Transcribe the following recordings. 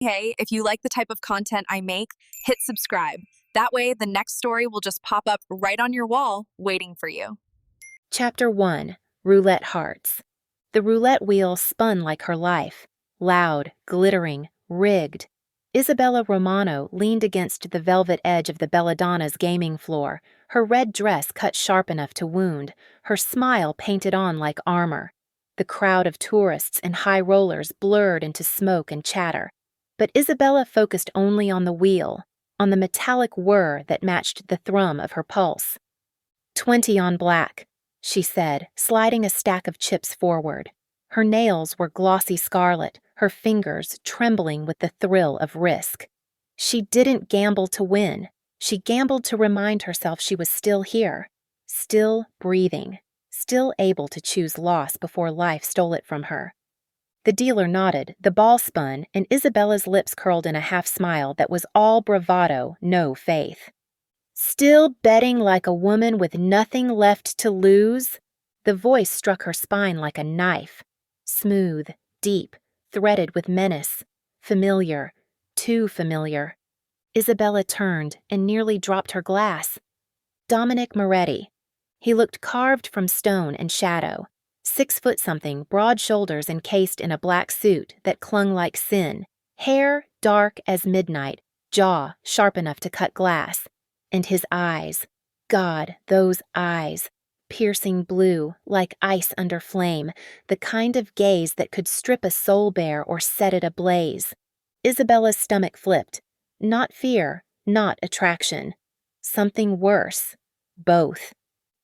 Hey, if you like the type of content I make, hit subscribe. That way, the next story will just pop up right on your wall, waiting for you. Chapter 1. Roulette Hearts. The roulette wheel spun like her life, loud, glittering, rigged. Isabella Romano leaned against the velvet edge of the Belladonna's gaming floor, her red dress cut sharp enough to wound, her smile painted on like armor. The crowd of tourists and high rollers blurred into smoke and chatter. But Isabella focused only on the wheel, on the metallic whir that matched the thrum of her pulse. 20 on black, she said, sliding a stack of chips forward. Her nails were glossy scarlet, her fingers trembling with the thrill of risk. She didn't gamble to win. She gambled to remind herself she was still here, still breathing, still able to choose loss before life stole it from her. The dealer nodded, the ball spun, and Isabella's lips curled in a half-smile that was all bravado, no faith. Still betting like a woman with nothing left to lose? The voice struck her spine like a knife. Smooth, deep, threaded with menace. Familiar, too familiar. Isabella turned and nearly dropped her glass. Dominic Moretti. He looked carved from stone and shadow. 6 foot something, broad shoulders encased in a black suit that clung like sin. Hair dark as midnight, jaw sharp enough to cut glass. And his eyes, God, those eyes, piercing blue, like ice under flame, the kind of gaze that could strip a soul bare or set it ablaze. Isabella's stomach flipped. Not fear, not attraction. Something worse. Both.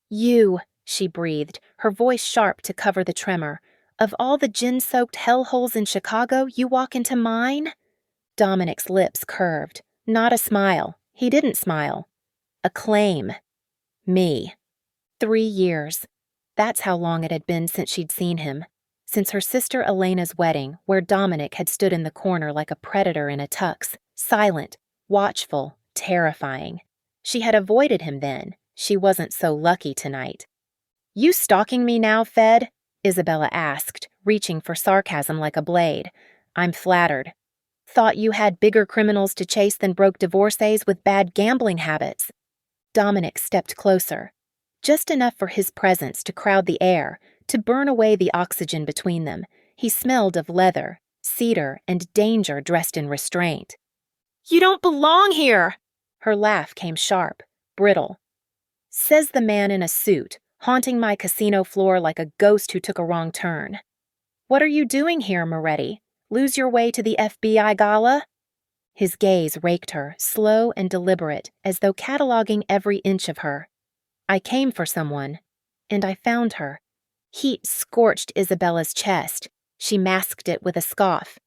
You, she breathed, her voice sharp to cover the tremor. Of all the gin-soaked hellholes in Chicago, you walk into mine? Dominic's lips curved. Not a smile. He didn't smile. A claim. Me. 3 years. That's how long it had been since she'd seen him. Since her sister Elena's wedding, where Dominic had stood in the corner like a predator in a tux, silent, watchful, terrifying. She had avoided him then. She wasn't so lucky tonight. You stalking me now, Fed? Isabella asked, reaching for sarcasm like a blade. I'm flattered. Thought you had bigger criminals to chase than broke divorcees with bad gambling habits. Dominic stepped closer, just enough for his presence to crowd the air, to burn away the oxygen between them. He smelled of leather, cedar, and danger dressed in restraint. You don't belong here! Her laugh came sharp, brittle. Says the man in a suit, haunting my casino floor like a ghost who took a wrong turn. What are you doing here, Moretti? Lose your way to the FBI gala? His gaze raked her, slow and deliberate, as though cataloging every inch of her. I came for someone, and I found her. Heat scorched Isabella's chest. She masked it with a scoff.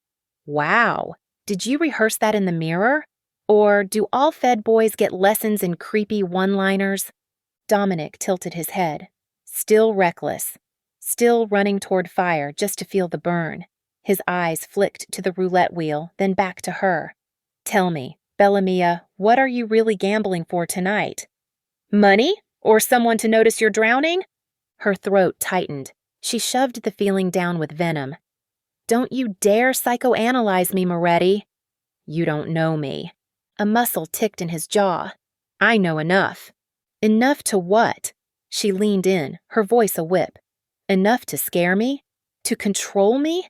Wow, did you rehearse that in the mirror? Or do all Fed boys get lessons in creepy one-liners? Dominic tilted his head, still reckless, still running toward fire just to feel the burn. His eyes flicked to the roulette wheel, then back to her. Tell me, Bellamia, what are you really gambling for tonight? Money? Or someone to notice you're drowning? Her throat tightened. She shoved the feeling down with venom. Don't you dare psychoanalyze me, Moretti. You don't know me. A muscle ticked in his jaw. I know enough. Enough to what? She leaned in, her voice a whip. Enough to scare me? To control me?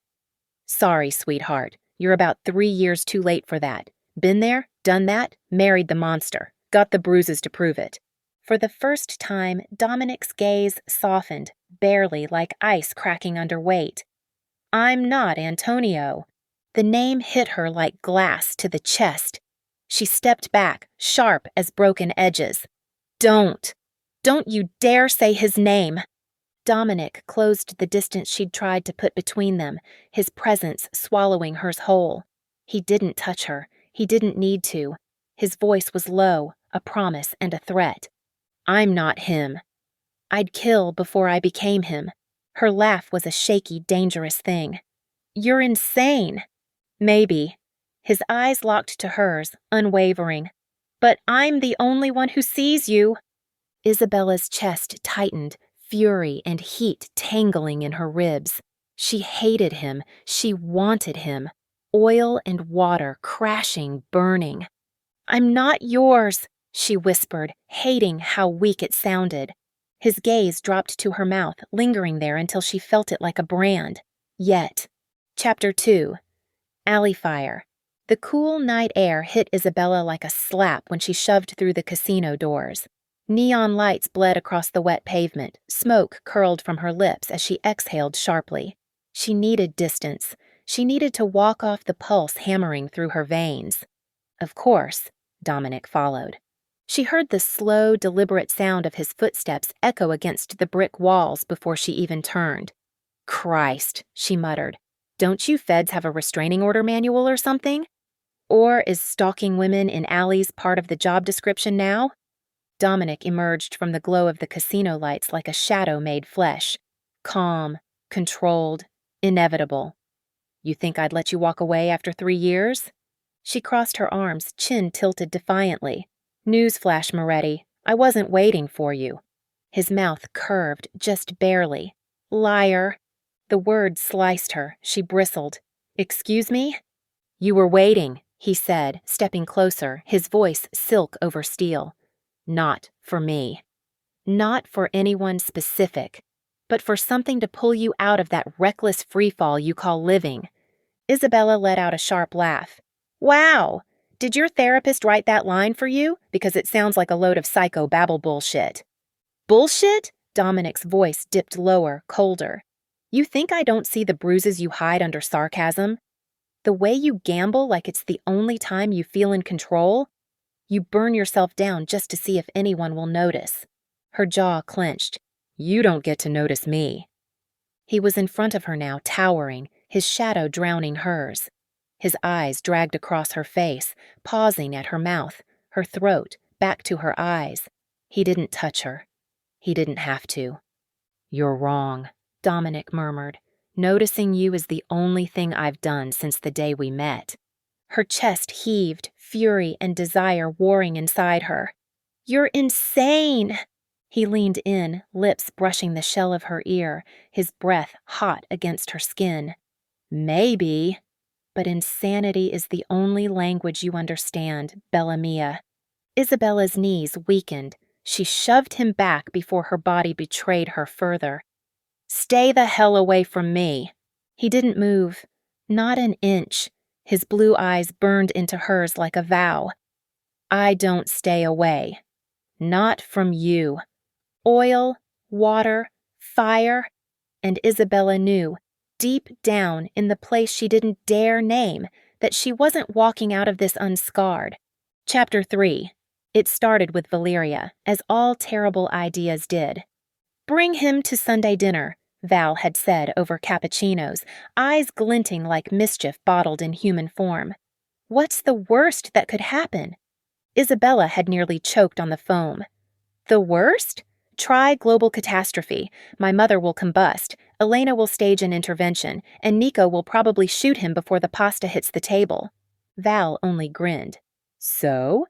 Sorry, sweetheart. You're about 3 years too late for that. Been there, done that, married the monster. Got the bruises to prove it. For the first time, Dominic's gaze softened, barely like ice cracking under weight. I'm not Antonio. The name hit her like glass to the chest. She stepped back, sharp as broken edges. Don't you dare say his name. Dominic closed the distance she'd tried to put between them, his presence swallowing hers whole. He didn't touch her. He didn't need to. His voice was low, a promise and a threat. I'm not him. I'd kill before I became him. Her laugh was a shaky, dangerous thing. You're insane. Maybe. His eyes locked to hers, unwavering. But I'm the only one who sees you. Isabella's chest tightened, fury and heat tangling in her ribs. She hated him. She wanted him. oil and water crashing, burning. "I'm not yours," she whispered, hating how weak it sounded. His gaze dropped to her mouth, lingering there until she felt it like a brand. Yet. Chapter 2. Alifire. The cool night air hit Isabella like a slap when she shoved through the casino doors. Neon lights bled across the wet pavement, smoke curled from her lips as she exhaled sharply. She needed distance. She needed to walk off the pulse hammering through her veins. Of course, Dominic followed. She heard the slow, deliberate sound of his footsteps echo against the brick walls before she even turned. "Christ," she muttered. "Don't you feds have a restraining order manual or something? Or is stalking women in alleys part of the job description now?" Dominic emerged from the glow of the casino lights like a shadow made flesh. Calm, controlled, inevitable. "You think I'd let you walk away after 3 years?" She crossed her arms, chin tilted defiantly. "Newsflash, Moretti, I wasn't waiting for you." His mouth curved, just barely. "Liar." The word sliced her. She bristled. "Excuse me?" "You were waiting," he said, stepping closer, his voice silk over steel. "Not for me. Not for anyone specific, but for something to pull you out of that reckless freefall you call living." Isabella let out a sharp laugh. "Wow! Did your therapist write that line for you? Because it sounds like a load of psycho-babble bullshit." "Bullshit?" Dominic's voice dipped lower, colder. "You think I don't see the bruises you hide under sarcasm? The way you gamble like it's the only time you feel in control? You burn yourself down just to see if anyone will notice." Her jaw clenched. "You don't get to notice me." He was in front of her now, towering, his shadow drowning hers. His eyes dragged across her face, pausing at her mouth, her throat, back to her eyes. He didn't touch her. He didn't have to. "You're wrong," Dominic murmured. "Noticing you is the only thing I've done since the day we met." Her chest heaved, fury and desire warring inside her. "You're insane!" He leaned in, lips brushing the shell of her ear, his breath hot against her skin. "Maybe. But insanity is the only language you understand, Bella Mia." Isabella's knees weakened. She shoved him back before her body betrayed her further. "Stay the hell away from me." He didn't move. Not an inch. His blue eyes burned into hers like a vow. "I don't stay away. Not from you." Oil, water, fire. And Isabella knew, deep down in the place she didn't dare name, that she wasn't walking out of this unscarred. Chapter 3. It started with Valeria, as all terrible ideas did. "Bring him to Sunday dinner," Val had said over cappuccinos, eyes glinting like mischief bottled in human form. What's the worst that could happen? Isabella had nearly choked on the foam. The worst? Try global catastrophe. My mother will combust. Elena will stage an intervention, and Nico will probably shoot him before the pasta hits the table. Val only grinned. So?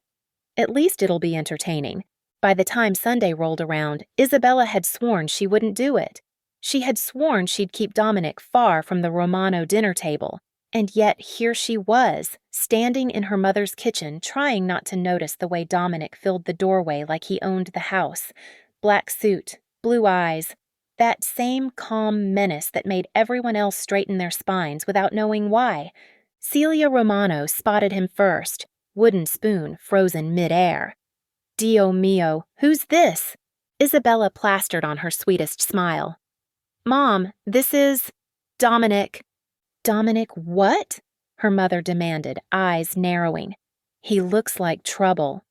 At least it'll be entertaining. By the time Sunday rolled around, Isabella had sworn she wouldn't do it. She had sworn she'd keep Dominic far from the Romano dinner table. And yet here she was, standing in her mother's kitchen, trying not to notice the way Dominic filled the doorway like he owned the house. Black suit, blue eyes, that same calm menace that made everyone else straighten their spines without knowing why. Celia Romano spotted him first, wooden spoon frozen mid-air. Dio mio, who's this? Isabella plastered on her sweetest smile. Mom, this is Dominic. Dominic what? Her mother demanded, eyes narrowing. He looks like trouble.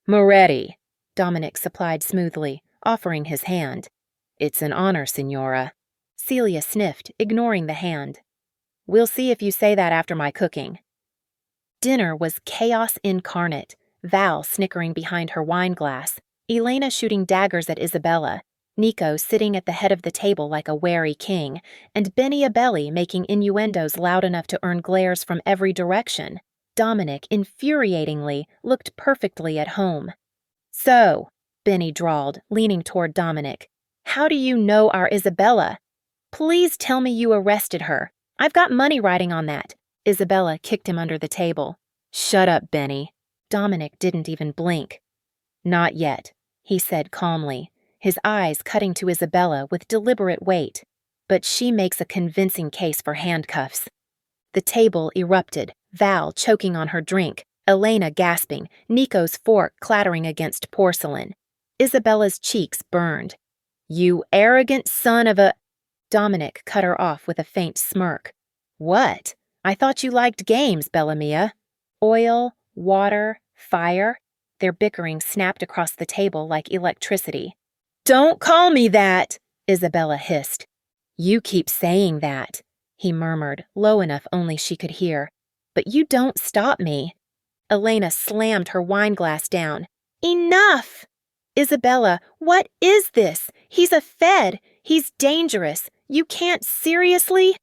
Moretti, Dominic supplied smoothly, offering his hand. It's an honor, Signora. Celia sniffed, ignoring the hand. We'll see if you say that after my cooking. Dinner was chaos incarnate, Val snickering behind her wine glass, Elena shooting daggers at Isabella, Nico sitting at the head of the table like a wary king, and Benny Abelli making innuendos loud enough to earn glares from every direction. Dominic, infuriatingly, looked perfectly at home. So, Benny drawled, leaning toward Dominic, how do you know our Isabella? Please tell me you arrested her. I've got money riding on that. Isabella kicked him under the table. "Shut up, Benny." Dominic didn't even blink. "Not yet," he said calmly, his eyes cutting to Isabella with deliberate weight. "But she makes a convincing case for handcuffs." The table erupted, Val choking on her drink, Elena gasping, Nico's fork clattering against porcelain. Isabella's cheeks burned. "You arrogant son of a—" Dominic cut her off with a faint smirk. "What? I thought you liked games, Bellamia. Oil, water, fire." Their bickering snapped across the table like electricity. "Don't call me that!" Isabella hissed. "You keep saying that," he murmured, low enough only she could hear. "But you don't stop me." Elena slammed her wineglass down. "Enough! Isabella, what is this? He's a Fed. He's dangerous. You can't seriously—"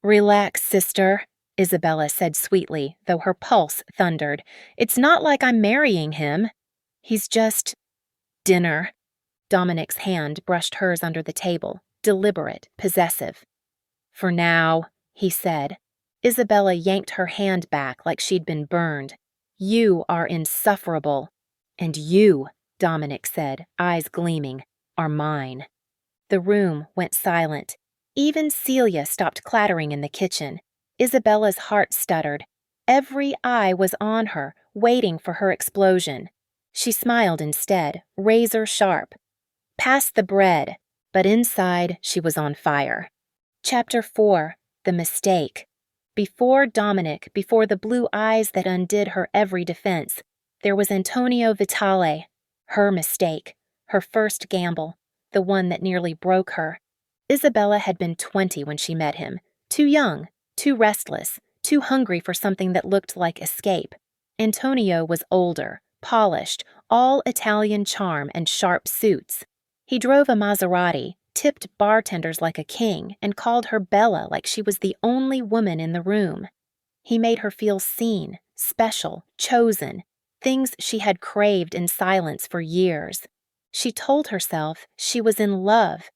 "Relax, sister," Isabella said sweetly, though her pulse thundered. "It's not like I'm marrying him. He's just— dinner." Dominic's hand brushed hers under the table, deliberate, possessive. "For now," he said. Isabella yanked her hand back like she'd been burned. "You are insufferable. And you," Dominic said, eyes gleaming, "are mine." The room went silent. Even Celia stopped clattering in the kitchen. Isabella's heart stuttered. Every eye was on her, waiting for her explosion. She smiled instead, razor sharp. "Pass the bread," but inside she was on fire. Chapter 4. The Mistake. Before Dominic, before the blue eyes that undid her every defense, there was Antonio Vitale. Her mistake, her first gamble, the one that nearly broke her. Isabella had been 20 when she met him, too young, too restless, too hungry for something that looked like escape. Antonio was older, polished, all Italian charm and sharp suits. He drove a Maserati, tipped bartenders like a king, and called her Bella like she was the only woman in the room. He made her feel seen, special, chosen, things she had craved in silence for years. She told herself she was in love.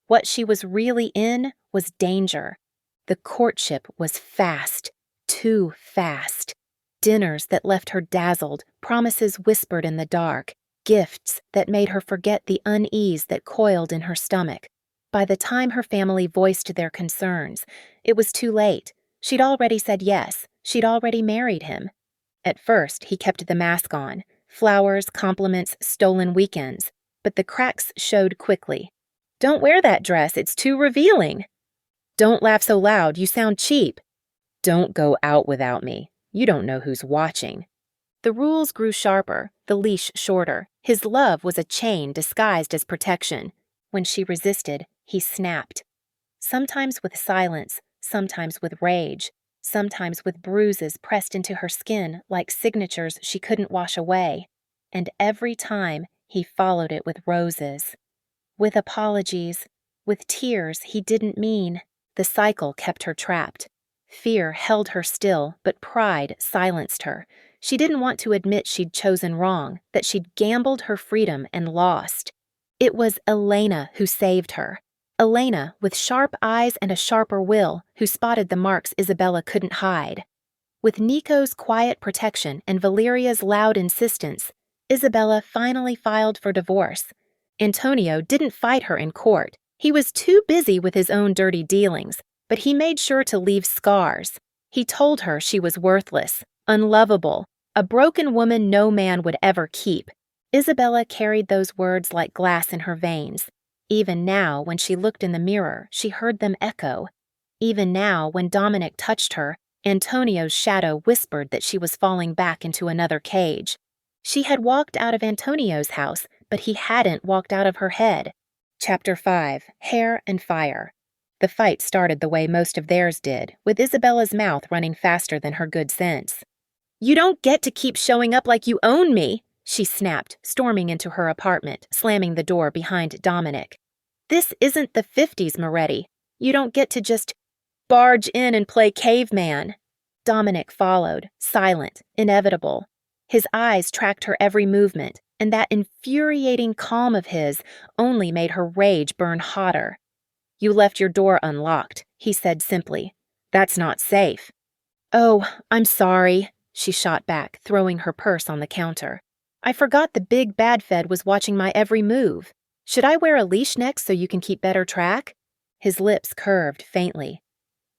What she was really in was danger. The courtship was fast, too fast. Dinners that left her dazzled, promises whispered in the dark, gifts that made her forget the unease that coiled in her stomach. By the time her family voiced their concerns, it was too late. She'd already said yes. She'd already married him. At first, he kept the mask on. Flowers, compliments, stolen weekends. But the cracks showed quickly. "Don't wear that dress. It's too revealing." "Don't laugh so loud. You sound cheap." "Don't go out without me. You don't know who's watching." The rules grew sharper, the leash shorter. His love was a chain disguised as protection. When she resisted, he snapped. Sometimes with silence, sometimes with rage, sometimes with bruises pressed into her skin like signatures she couldn't wash away. And every time, he followed it with roses. With apologies, with tears he didn't mean. The cycle kept her trapped. Fear held her still, but pride silenced her. She didn't want to admit she'd chosen wrong, that she'd gambled her freedom and lost. It was Elena who saved her. Elena, with sharp eyes and a sharper will, who spotted the marks Isabella couldn't hide. With Nico's quiet protection and Valeria's loud insistence, Isabella finally filed for divorce. Antonio didn't fight her in court. He was too busy with his own dirty dealings, but he made sure to leave scars. He told her she was worthless, unlovable, a broken woman no man would ever keep. Isabella carried those words like glass in her veins. Even now, when she looked in the mirror, she heard them echo. Even now, when Dominic touched her, Antonio's shadow whispered that she was falling back into another cage. She had walked out of Antonio's house, but he hadn't walked out of her head. Chapter 5. Hair and Fire. The fight started the way most of theirs did, with Isabella's mouth running faster than her good sense. "You don't get to keep showing up like you own me," she snapped, storming into her apartment, slamming the door behind Dominic. "This isn't the 50s, Moretti. You don't get to just barge in and play caveman." Dominic followed, silent, inevitable. His eyes tracked her every movement, and that infuriating calm of his only made her rage burn hotter. "You left your door unlocked," he said simply. "That's not safe." Oh, I'm sorry, she shot back, throwing her purse on the counter. I forgot the big bad Fed was watching my every move. Should I wear a leash next so you can keep better track? His lips curved faintly.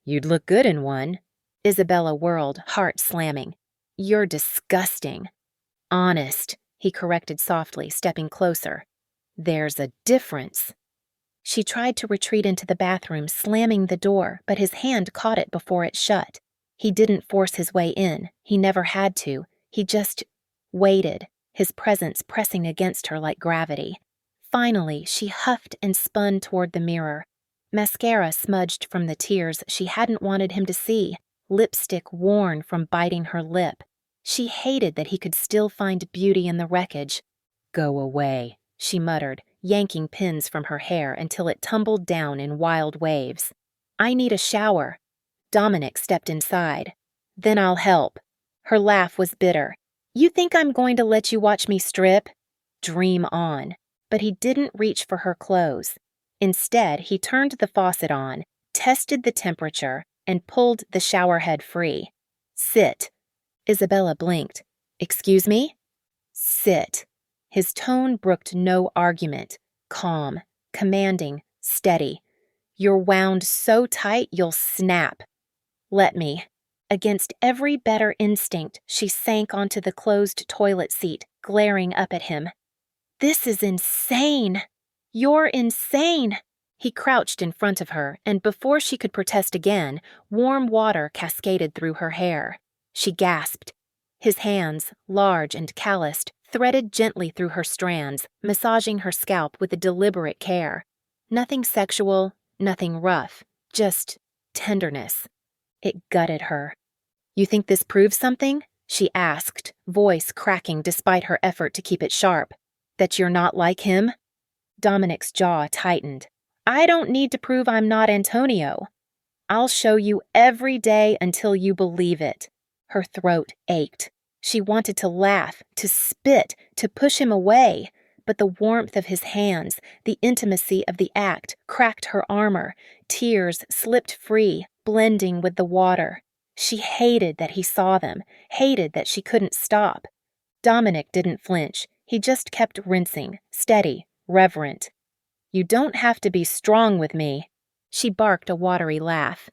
You'd look good in one. Isabella whirled, heart slamming. You're disgusting. Honest, he corrected softly, stepping closer. There's a difference. She tried to retreat into the bathroom, slamming the door, but his hand caught it before it shut. He didn't force his way in. He never had to. He just waited, his presence pressing against her like gravity. Finally, she huffed and spun toward the mirror. Mascara smudged from the tears she hadn't wanted him to see, lipstick worn from biting her lip. She hated that he could still find beauty in the wreckage. Go away, she muttered, yanking pins from her hair until it tumbled down in wild waves. I need a shower. Dominic stepped inside. Then I'll help. Her laugh was bitter. You think I'm going to let you watch me strip? Dream on. But he didn't reach for her clothes. Instead, he turned the faucet on, tested the temperature, and pulled the shower head free. Sit. Isabella blinked. Excuse me? Sit. His tone brooked no argument. Calm, commanding, steady. You're wound so tight you'll snap. Let me. Against every better instinct, she sank onto the closed toilet seat, glaring up at him. This is insane. You're insane. He crouched in front of her, and before she could protest again, warm water cascaded through her hair. She gasped. His hands, large and calloused, threaded gently through her strands, massaging her scalp with a deliberate care. Nothing sexual, nothing rough, just tenderness. It gutted her. You think this proves something? She asked, voice cracking despite her effort to keep it sharp. That you're not like him? Dominic's jaw tightened. I don't need to prove I'm not Antonio. I'll show you every day until you believe it. Her throat ached. She wanted to laugh, to spit, to push him away, but the warmth of his hands, the intimacy of the act, cracked her armor. Tears slipped free, blending with the water. She hated that he saw them, hated that she couldn't stop. Dominic didn't flinch. He just kept rinsing, steady, reverent. You don't have to be strong with me. She barked a watery laugh.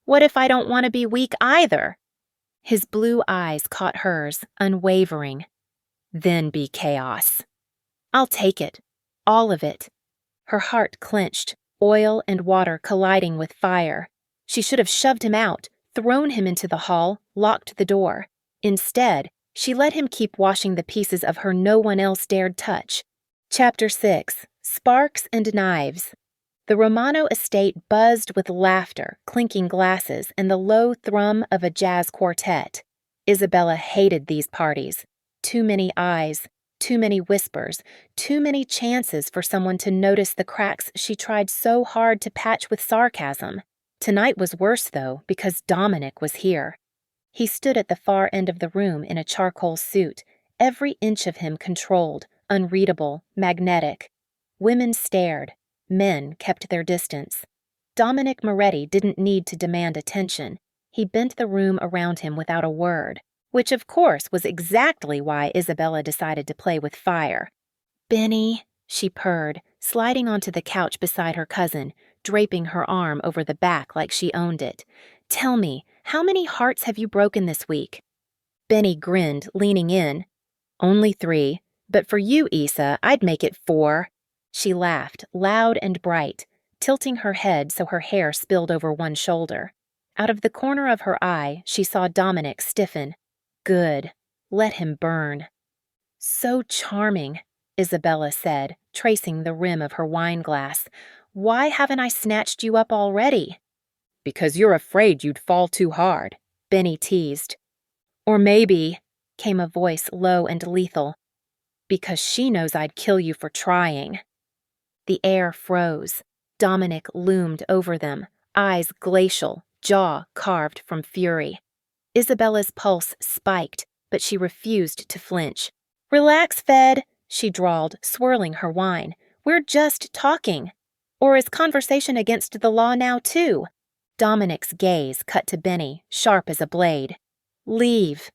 What if I don't want to be weak either? His blue eyes caught hers, unwavering. Then be chaos. I'll take it. All of it. Her heart clenched, oil and water colliding with fire. She should have shoved him out, thrown him into the hall, locked the door. Instead, she let him keep washing the pieces of her no one else dared touch. Chapter 6. Sparks and Knives. The Romano estate buzzed with laughter, clinking glasses, and the low thrum of a jazz quartet. Isabella hated these parties. Too many eyes, too many whispers, too many chances for someone to notice the cracks she tried so hard to patch with sarcasm. Tonight was worse, though, because Dominic was here. He stood at the far end of the room in a charcoal suit, every inch of him controlled, unreadable, magnetic. Women stared. Men kept their distance. Dominic Moretti didn't need to demand attention. He bent the room around him without a word, which of course was exactly why Isabella decided to play with fire. Benny, she purred, sliding onto the couch beside her cousin, draping her arm over the back like she owned it. Tell me, how many hearts have you broken this week? Benny grinned, leaning in. Only 3, but for you, Issa, I'd make it 4. She laughed, loud and bright, tilting her head so her hair spilled over one shoulder. Out of the corner of her eye, she saw Dominic stiffen. Good. Let him burn. So charming, Isabella said, tracing the rim of her wine glass. Why haven't I snatched you up already? Because you're afraid you'd fall too hard, Benny teased. Or maybe, came a voice low and lethal, because she knows I'd kill you for trying. The air froze. Dominic loomed over them, eyes glacial, jaw carved from fury. Isabella's pulse spiked, but she refused to flinch. Relax, Fed, she drawled, swirling her wine. We're just talking. Or is conversation against the law now, too? Dominic's gaze cut to Benny, sharp as a blade. "Leave."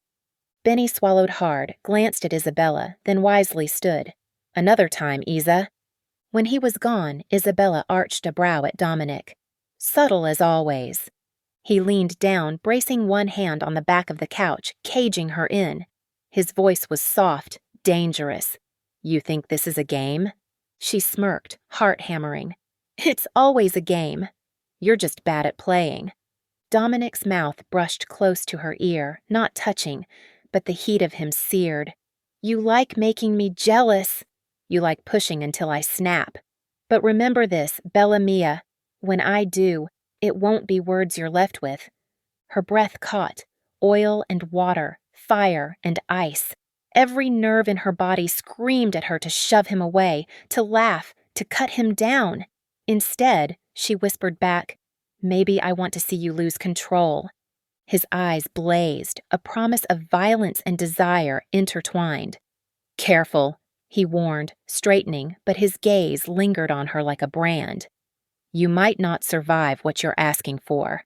Benny swallowed hard, glanced at Isabella, then wisely stood. "Another time, Isa." When he was gone, Isabella arched a brow at Dominic. Subtle as always. He leaned down, bracing one hand on the back of the couch, caging her in. His voice was soft, dangerous. "You think this is a game?" She smirked, heart hammering. "It's always a game. You're just bad at playing." Dominic's mouth brushed close to her ear, not touching, but the heat of him seared. "You like making me jealous. You like pushing until I snap. But remember this, Bella Mia. When I do, it won't be words you're left with." Her breath caught. Oil and water, fire and ice. Every nerve in her body screamed at her to shove him away, to laugh, to cut him down. Instead, she whispered back, "Maybe I want to see you lose control." His eyes blazed, a promise of violence and desire intertwined. "Careful," he warned, straightening, but his gaze lingered on her like a brand. "You might not survive what you're asking for."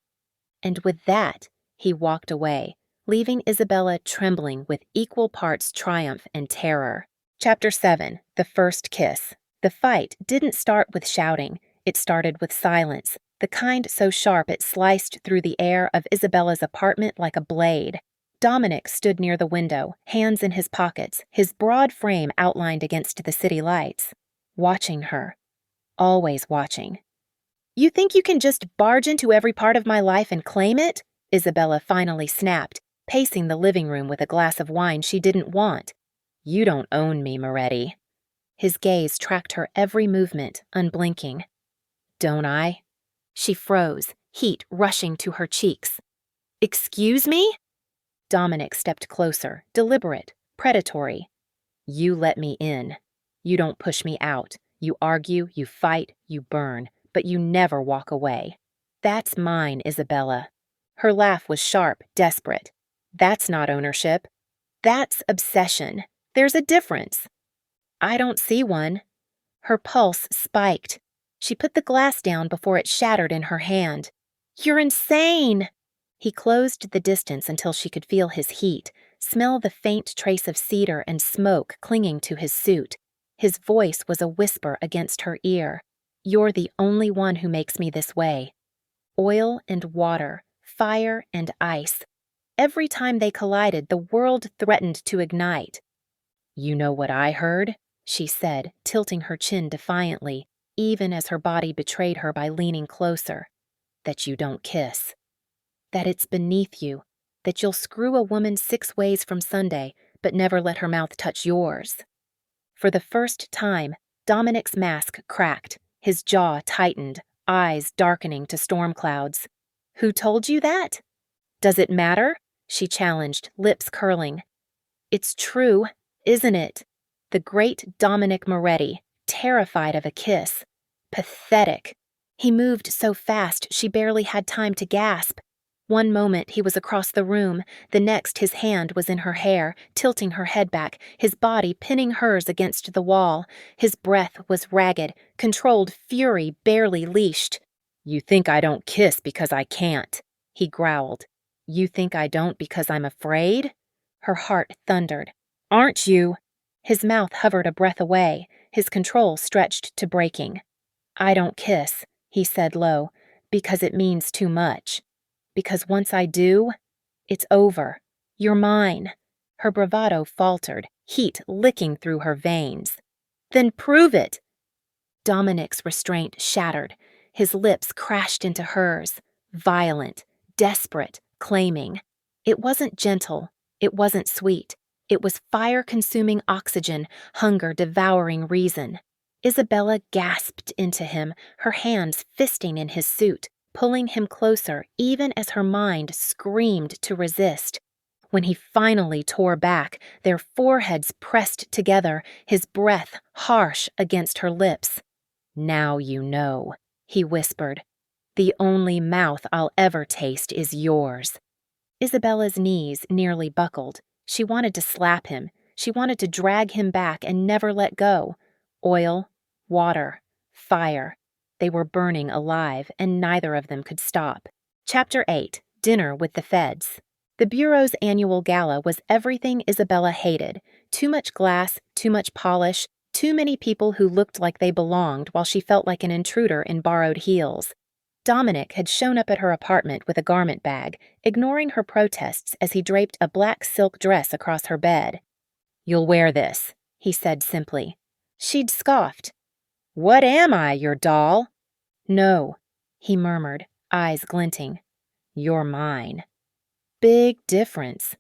And with that, he walked away, leaving Isabella trembling with equal parts triumph and terror. Chapter 7. The First Kiss. The fight didn't start with shouting. It started with silence, the kind so sharp it sliced through the air of Isabella's apartment like a blade. Dominic stood near the window, hands in his pockets, his broad frame outlined against the city lights. Watching her. Always watching. "You think you can just barge into every part of my life and claim it?" Isabella finally snapped, pacing the living room with a glass of wine she didn't want. "You don't own me, Moretti." His gaze tracked her every movement, unblinking. "Don't I?" She froze, heat rushing to her cheeks. "Excuse me?" Dominic stepped closer, deliberate, predatory. "You let me in. You don't push me out. You argue, you fight, you burn, but you never walk away. That's mine, Isabella." Her laugh was sharp, desperate. "That's not ownership. That's obsession. There's a difference." "I don't see one." Her pulse spiked. She put the glass down before it shattered in her hand. "You're insane!" He closed the distance until she could feel his heat, smell the faint trace of cedar and smoke clinging to his suit. His voice was a whisper against her ear. "You're the only one who makes me this way." Oil and water, fire and ice. Every time they collided, the world threatened to ignite. "You know what I heard?" she said, tilting her chin defiantly, even as her body betrayed her by leaning closer. "That you don't kiss. That it's beneath you. That you'll screw a woman 6 ways from Sunday, but never let her mouth touch yours." For the first time, Dominic's mask cracked, his jaw tightened, eyes darkening to storm clouds. "Who told you that?" "Does it matter?" she challenged, lips curling. "It's true, isn't it? The great Dominic Moretti, terrified of a kiss. Pathetic. He moved so fast she barely had time to gasp. One moment he was across the room, the next his hand was in her hair, tilting her head back, his body pinning hers against the wall. His breath was ragged, controlled fury barely leashed. "You think I don't kiss because I can't," he growled. "You think I don't because I'm afraid?" Her heart thundered. "Aren't you?" His mouth hovered a breath away, his control stretched to breaking. "I don't kiss," he said low, "because it means too much. Because once I do, it's over. You're mine." Her bravado faltered, heat licking through her veins. "Then prove it." Dominic's restraint shattered. His lips crashed into hers, violent, desperate, claiming. It wasn't gentle. It wasn't sweet. It was fire-consuming oxygen, hunger devouring reason. Isabella gasped into him, her hands fisting in his suit, pulling him closer even as her mind screamed to resist. When he finally tore back, their foreheads pressed together, his breath harsh against her lips. "Now you know," he whispered. "The only mouth I'll ever taste is yours." Isabella's knees nearly buckled. She wanted to slap him. She wanted to drag him back and never let go. Oil, water, fire. They were burning alive, and neither of them could stop. Chapter 8. Dinner with the Feds. The Bureau's annual gala was everything Isabella hated. Too much glass, too much polish, too many people who looked like they belonged while she felt like an intruder in borrowed heels. Dominic had shown up at her apartment with a garment bag, ignoring her protests as he draped a black silk dress across her bed. "You'll wear this," he said simply. She'd scoffed. "What am I, your doll?" "No," he murmured, eyes glinting. "You're mine." Big difference.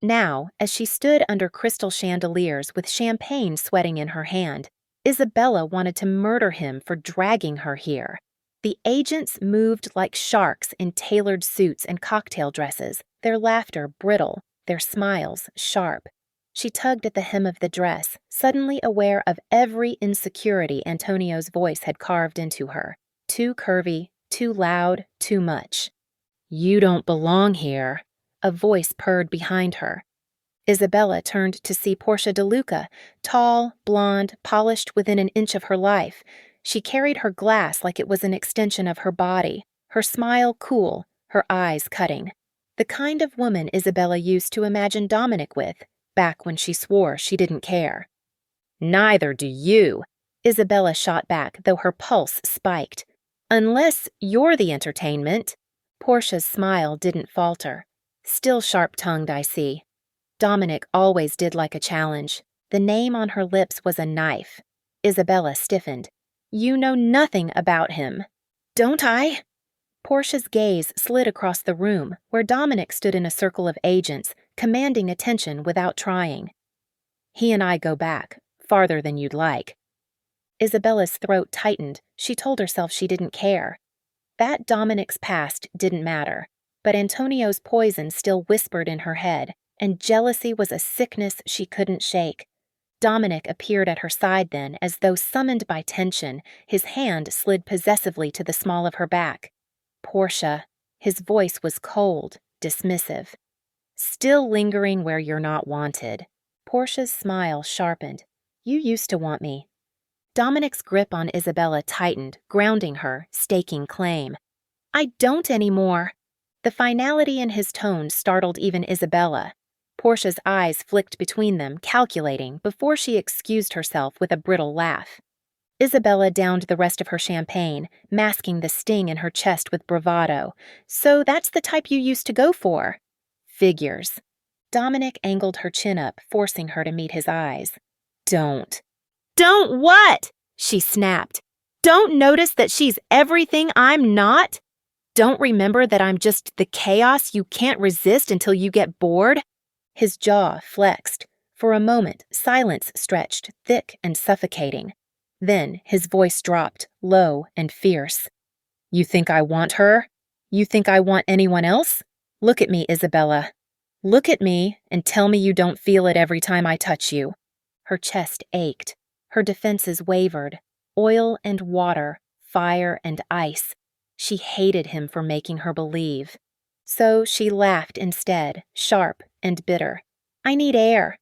Now, as she stood under crystal chandeliers with champagne sweating in her hand, Isabella wanted to murder him for dragging her here. The agents moved like sharks in tailored suits and cocktail dresses, their laughter brittle, their smiles sharp. She tugged at the hem of the dress, suddenly aware of every insecurity Antonio's voice had carved into her. Too curvy, too loud, too much. "You don't belong here," a voice purred behind her. Isabella turned to see Portia DeLuca, tall, blonde, polished within an inch of her life. She carried her glass like it was an extension of her body, her smile cool, her eyes cutting. The kind of woman Isabella used to imagine Dominic with, back when she swore she didn't care. "Neither do you," Isabella shot back, though her pulse spiked. "Unless you're the entertainment." Portia's smile didn't falter. "Still sharp-tongued, I see." Dominic always did like a challenge. The name on her lips was a knife. Isabella stiffened. "You know nothing about him." "Don't I?" Portia's gaze slid across the room, where Dominic stood in a circle of agents, commanding attention without trying. "He and I go back, farther than you'd like." Isabella's throat tightened. She told herself she didn't care. That Dominic's past didn't matter, but Antonio's poison still whispered in her head, and jealousy was a sickness she couldn't shake. Dominic appeared at her side then, as though summoned by tension, his hand slid possessively to the small of her back. "Portia." His voice was cold, dismissive. "Still lingering where you're not wanted." Portia's smile sharpened. "You used to want me." Dominic's grip on Isabella tightened, grounding her, staking claim. "I don't anymore." The finality in his tone startled even Isabella. Portia's eyes flicked between them, calculating, before she excused herself with a brittle laugh. Isabella downed the rest of her champagne, masking the sting in her chest with bravado. "So that's the type you used to go for." "Figures." Dominic angled her chin up, forcing her to meet his eyes. "Don't." "Don't what?" she snapped. "Don't notice that she's everything I'm not? Don't remember that I'm just the chaos you can't resist until you get bored?" His jaw flexed. For a moment, silence stretched, thick and suffocating. Then his voice dropped, low and fierce. "You think I want her? You think I want anyone else? Look at me, Isabella. Look at me and tell me you don't feel it every time I touch you." Her chest ached. Her defenses wavered. Oil and water, fire and ice. She hated him for making her believe. So she laughed instead, sharp and bitter. "I need air."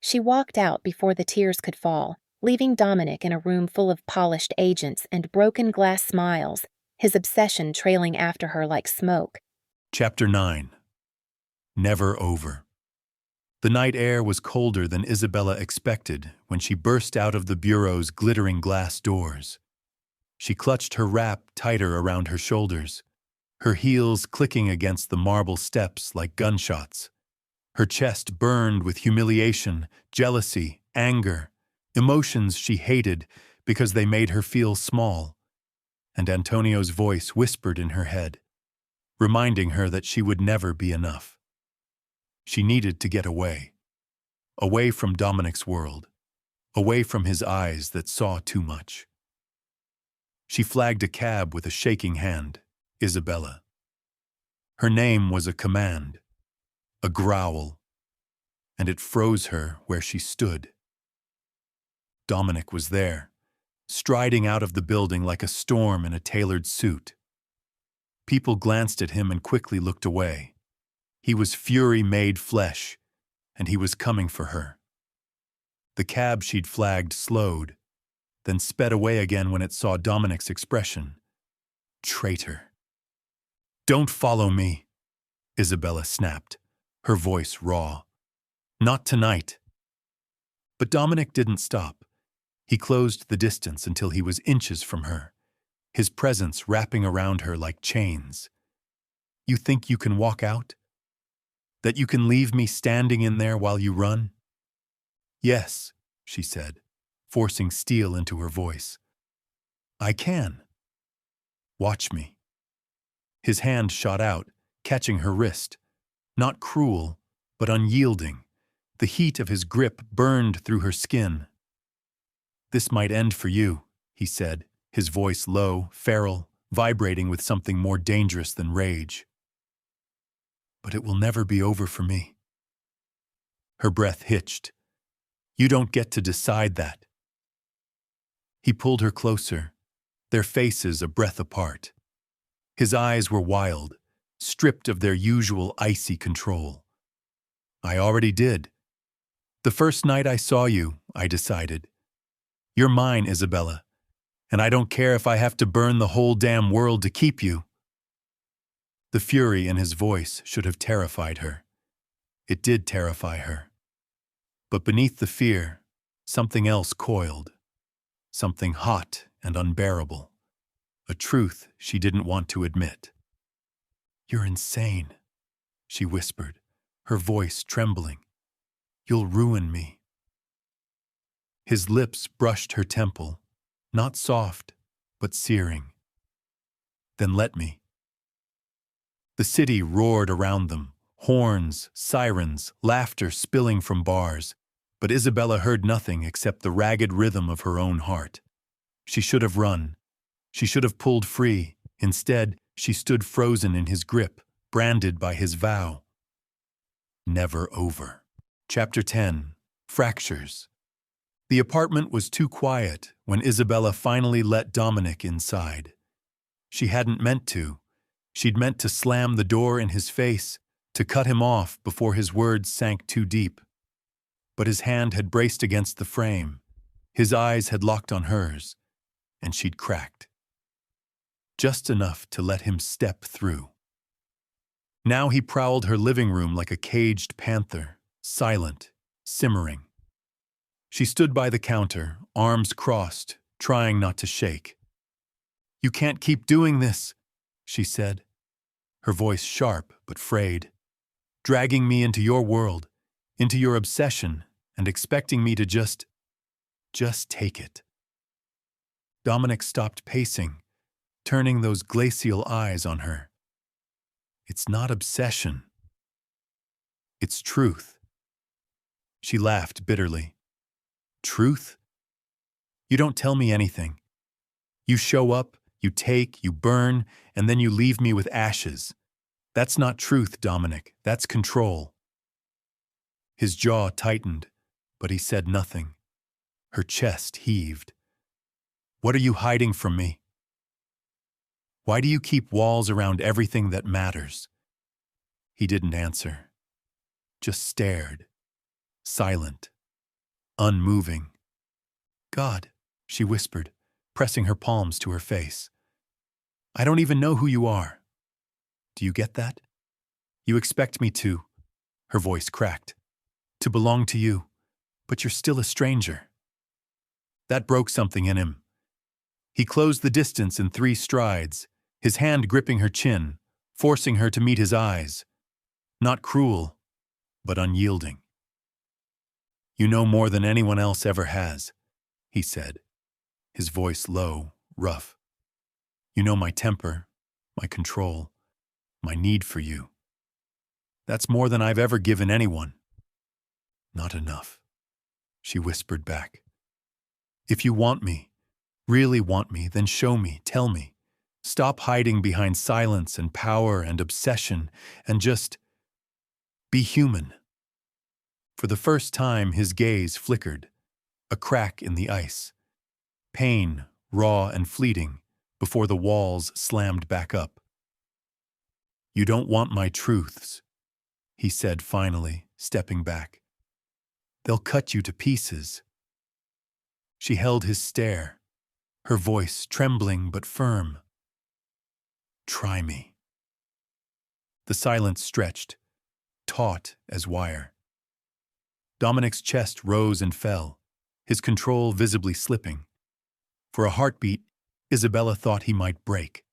She walked out before the tears could fall, leaving Dominic in a room full of polished agents and broken glass smiles, his obsession trailing after her like smoke. Chapter 9. Never over. The night air was colder than Isabella expected when she burst out of the bureau's glittering glass doors. She clutched her wrap tighter around her shoulders, her heels clicking against the marble steps like gunshots. Her chest burned with humiliation, jealousy, anger, emotions she hated because they made her feel small. And Antonio's voice whispered in her head, reminding her that she would never be enough. She needed to get away. Away from Dominic's world. Away from his eyes that saw too much. She flagged a cab with a shaking hand. Isabella. Her name was a command, a growl, and it froze her where she stood. Dominic was there, striding out of the building like a storm in a tailored suit. People glanced at him and quickly looked away. He was fury made flesh, and he was coming for her. The cab she'd flagged slowed, then sped away again when it saw Dominic's expression. Traitor. Don't follow me, Isabella snapped, her voice raw. Not tonight. But Dominic didn't stop. He closed the distance until he was inches from her, his presence wrapping around her like chains. You think you can walk out? That you can leave me standing in there while you run? Yes, she said, forcing steel into her voice. I can. Watch me. His hand shot out, catching her wrist. Not cruel, but unyielding. The heat of his grip burned through her skin. This might end for you, he said, his voice low, feral, vibrating with something more dangerous than rage. But it will never be over for me. Her breath hitched. You don't get to decide that. He pulled her closer, their faces a breath apart. His eyes were wild, stripped of their usual icy control. I already did. The first night I saw you, I decided. You're mine, Isabella, and I don't care if I have to burn the whole damn world to keep you. The fury in his voice should have terrified her. It did terrify her. But beneath the fear, something else coiled. Something hot and unbearable. A truth she didn't want to admit. You're insane, she whispered, her voice trembling. You'll ruin me. His lips brushed her temple, not soft, but searing. Then let me. The city roared around them, horns, sirens, laughter spilling from bars, but Isabella heard nothing except the ragged rhythm of her own heart. She should have run. She should have pulled free. Instead, she stood frozen in his grip, branded by his vow. Never over. Chapter 10. Fractures. The apartment was too quiet when Isabella finally let Dominic inside. She hadn't meant to. She'd meant to slam the door in his face, to cut him off before his words sank too deep. But his hand had braced against the frame. His eyes had locked on hers, and she'd cracked. Just enough to let him step through. Now he prowled her living room like a caged panther, silent, simmering. She stood by the counter, arms crossed, trying not to shake. You can't keep doing this, she said, her voice sharp but frayed. Dragging me into your world, into your obsession, and expecting me to just take it. Dominic stopped pacing, turning those glacial eyes on her. It's not obsession. It's truth. She laughed bitterly. Truth? You don't tell me anything. You show up, you take, you burn, and then you leave me with ashes. That's not truth, Dominic. That's control. His jaw tightened, but he said nothing. Her chest heaved. What are you hiding from me? Why do you keep walls around everything that matters? He didn't answer. Just stared. Silent. Unmoving. God, she whispered, pressing her palms to her face. I don't even know who you are. Do you get that? You expect me to, her voice cracked, to belong to you, but you're still a stranger. That broke something in him. He closed the distance in 3 strides, his hand gripping her chin, forcing her to meet his eyes. Not cruel, but unyielding. You know more than anyone else ever has, he said, his voice low, rough. You know my temper, my control, my need for you. That's more than I've ever given anyone. Not enough, she whispered back. If you want me, really want me, then show me, tell me. Stop hiding behind silence and power and obsession and just be human. For the first time, his gaze flickered, a crack in the ice. Pain, raw and fleeting, before the walls slammed back up. You don't want my truths, he said finally, stepping back. They'll cut you to pieces. She held his stare, her voice trembling but firm. Try me. The silence stretched, taut as wire. Dominic's chest rose and fell, his control visibly slipping. For a heartbeat, Isabella thought he might break,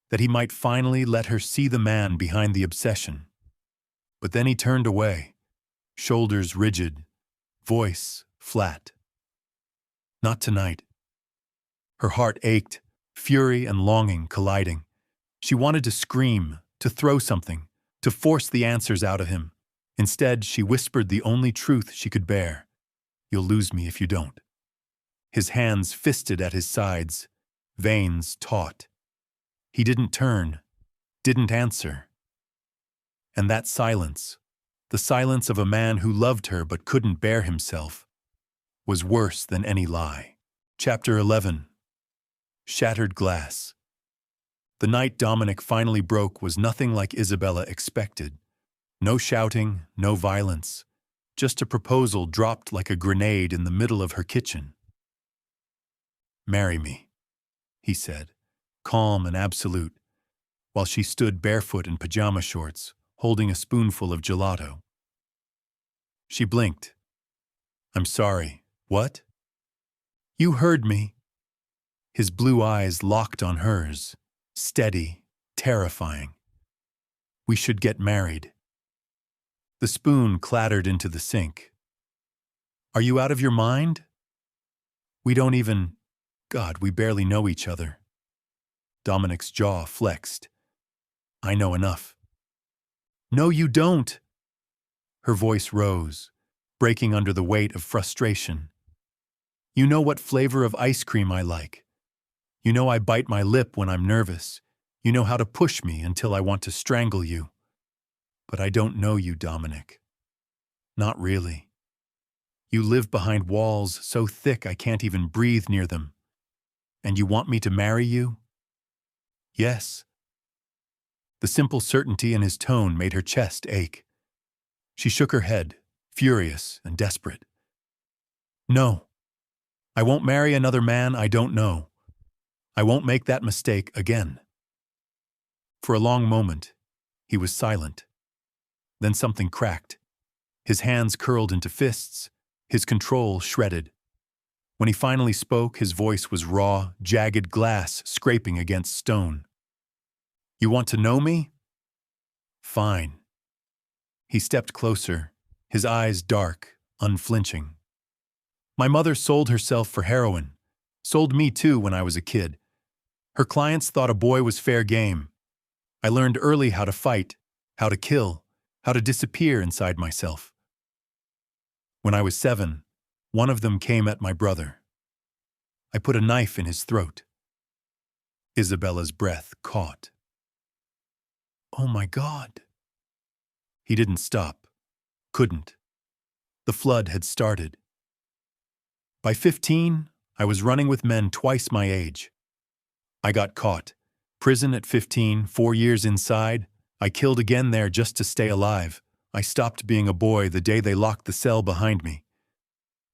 that he might finally let her see the man behind the obsession. But then he turned away, shoulders rigid, voice flat. Not tonight. Her heart ached, fury and longing colliding. She wanted to scream, to throw something, to force the answers out of him. Instead, she whispered the only truth she could bear. "You'll lose me if you don't." His hands fisted at his sides, veins taut. He didn't turn, didn't answer. And that silence, the silence of a man who loved her but couldn't bear himself, was worse than any lie. Chapter 11. Shattered Glass. The night Dominic finally broke was nothing like Isabella expected. No shouting, no violence, just a proposal dropped like a grenade in the middle of her kitchen. "Marry me," he said, calm and absolute, while she stood barefoot in pajama shorts, holding a spoonful of gelato. She blinked. "I'm sorry. What?" "You heard me." His blue eyes locked on hers, steady, terrifying. "We should get married." The spoon clattered into the sink. "Are you out of your mind? We don't even... God, we barely know each other." Dominic's jaw flexed. "I know enough." "No, you don't." Her voice rose, breaking under the weight of frustration. "You know what flavor of ice cream I like. You know I bite my lip when I'm nervous. You know how to push me until I want to strangle you. But I don't know you, Dominic. Not really. You live behind walls so thick I can't even breathe near them. And you want me to marry you?" "Yes." The simple certainty in his tone made her chest ache. She shook her head, furious and desperate. "No. I won't marry another man I don't know. I won't make that mistake again." For a long moment, he was silent. Then something cracked. His hands curled into fists, his control shredded. When he finally spoke, his voice was raw, jagged glass scraping against stone. "You want to know me? Fine." He stepped closer, his eyes dark, unflinching. "My mother sold herself for heroin. Sold me too when I was a kid. Her clients thought a boy was fair game. I learned early how to fight, how to kill, how to disappear inside myself. When I was 7, one of them came at my brother. I put a knife in his throat." Isabella's breath caught. "Oh my God." He didn't stop. Couldn't. The flood had started. By 15, I was running with men twice my age. I got caught. Prison at 15, 4 years inside. I killed again there just to stay alive. I stopped being a boy the day they locked the cell behind me.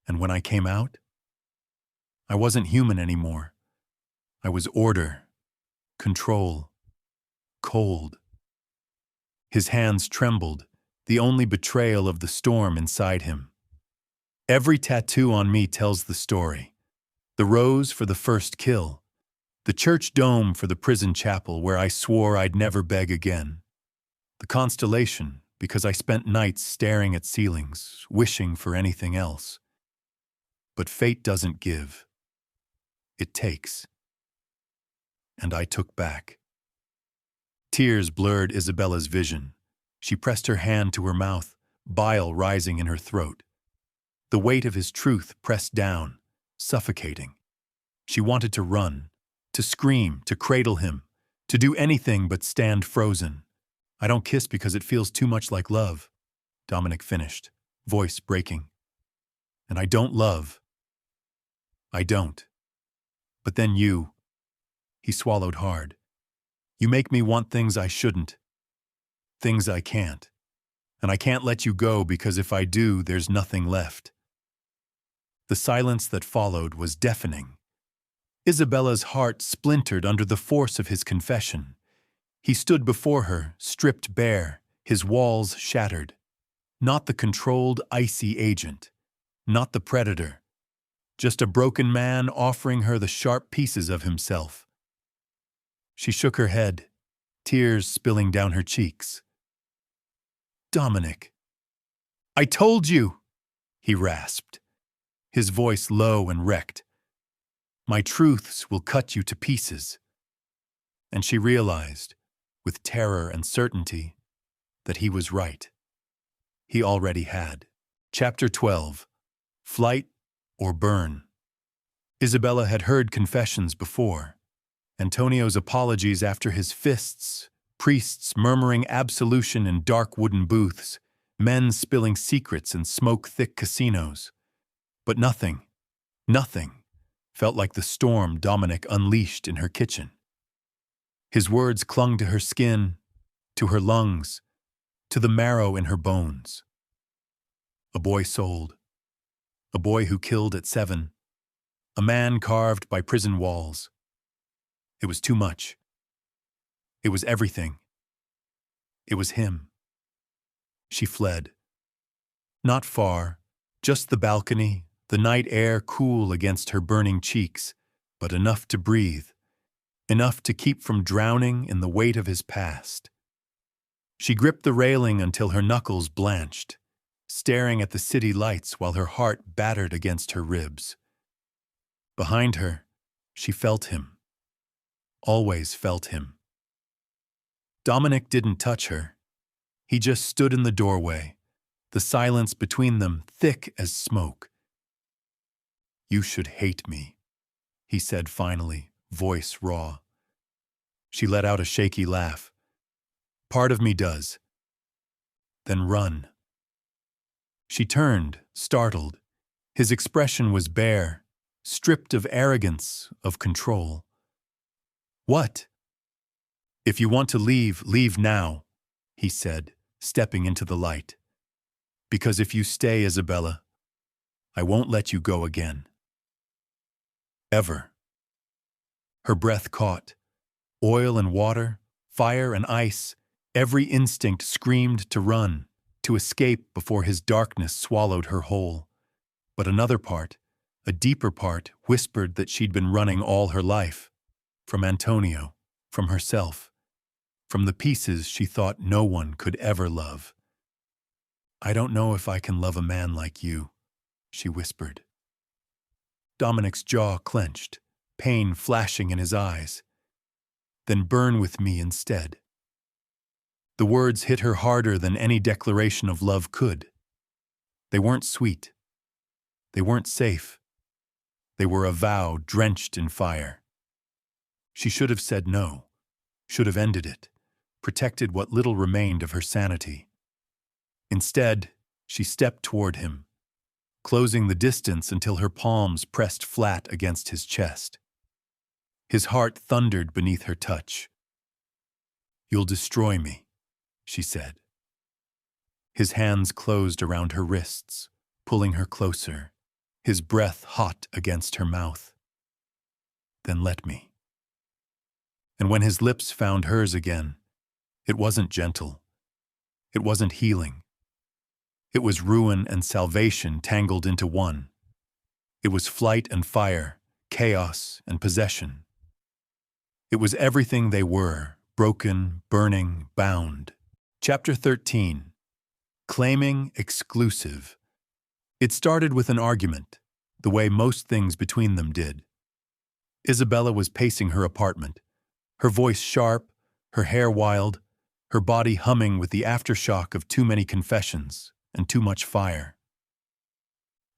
And when I came out, I wasn't human anymore. I was order, control, cold. His hands trembled, the only betrayal of the storm inside him. Every tattoo on me tells the story. The rose for the first kill. The church dome for the prison chapel where I swore I'd never beg again. The constellation because I spent nights staring at ceilings, wishing for anything else. But fate doesn't give. It takes. And I took back. Tears blurred Isabella's vision. She pressed her hand to her mouth, bile rising in her throat. The weight of his truth pressed down, suffocating. She wanted to run, to scream, to cradle him, to do anything but stand frozen. "I don't kiss because it feels too much like love," Dominic finished, voice breaking. "And I don't love. I don't. But then you..." He swallowed hard. "You make me want things I shouldn't. Things I can't. And I can't let you go because if I do, there's nothing left." The silence that followed was deafening. Isabella's heart splintered under the force of his confession. He stood before her, stripped bare, his walls shattered. Not the controlled, icy agent, not the predator, just a broken man offering her the sharp pieces of himself. She shook her head, tears spilling down her cheeks. "Dominic, I told you," he rasped, his voice low and wrecked. "My truths will cut you to pieces." And she realized, with terror and certainty, that he was right. He already had. Chapter 12. Flight or Burn. Isabella had heard confessions before. Antonio's apologies after his fists, priests murmuring absolution in dark wooden booths, men spilling secrets in smoke-thick casinos. But nothing felt like the storm Dominic unleashed in her kitchen. His words clung to her skin, to her lungs, to the marrow in her bones. A boy sold. A boy who killed at 7. A man carved by prison walls. It was too much. It was everything. It was him. She fled. Not far, just the balcony, the night air cool against her burning cheeks, but enough to breathe, enough to keep from drowning in the weight of his past. She gripped the railing until her knuckles blanched, staring at the city lights while her heart battered against her ribs. Behind her, she felt him. Always felt him. Dominic didn't touch her. He just stood in the doorway, the silence between them thick as smoke. "You should hate me," he said finally, voice raw. She let out a shaky laugh. "Part of me does." "Then run." She turned, startled. His expression was bare, stripped of arrogance, of control. "What?" "If you want to leave, leave now," he said, stepping into the light. "Because if you stay, Isabella, I won't let you go again. Ever." Her breath caught. Oil and water, fire and ice, every instinct screamed to run, to escape before his darkness swallowed her whole. But another part, a deeper part, whispered that she'd been running all her life. From Antonio, from herself, from the pieces she thought no one could ever love. "I don't know if I can love a man like you," she whispered. Dominic's jaw clenched, pain flashing in his eyes. "Then burn with me instead." The words hit her harder than any declaration of love could. They weren't sweet. They weren't safe. They were a vow drenched in fire. She should have said no, should have ended it, protected what little remained of her sanity. Instead, she stepped toward him, closing the distance until her palms pressed flat against his chest. His heart thundered beneath her touch. "You'll destroy me," she said. His hands closed around her wrists, pulling her closer, his breath hot against her mouth. "Then let me." And when his lips found hers again, it wasn't gentle. It wasn't healing. It was ruin and salvation tangled into one. It was flight and fire, chaos and possession. It was everything they were, broken, burning, bound. Chapter 13. Claiming exclusive. It started with an argument, the way most things between them did. Isabella was pacing her apartment, her voice sharp, her hair wild, her body humming with the aftershock of too many confessions and too much fire.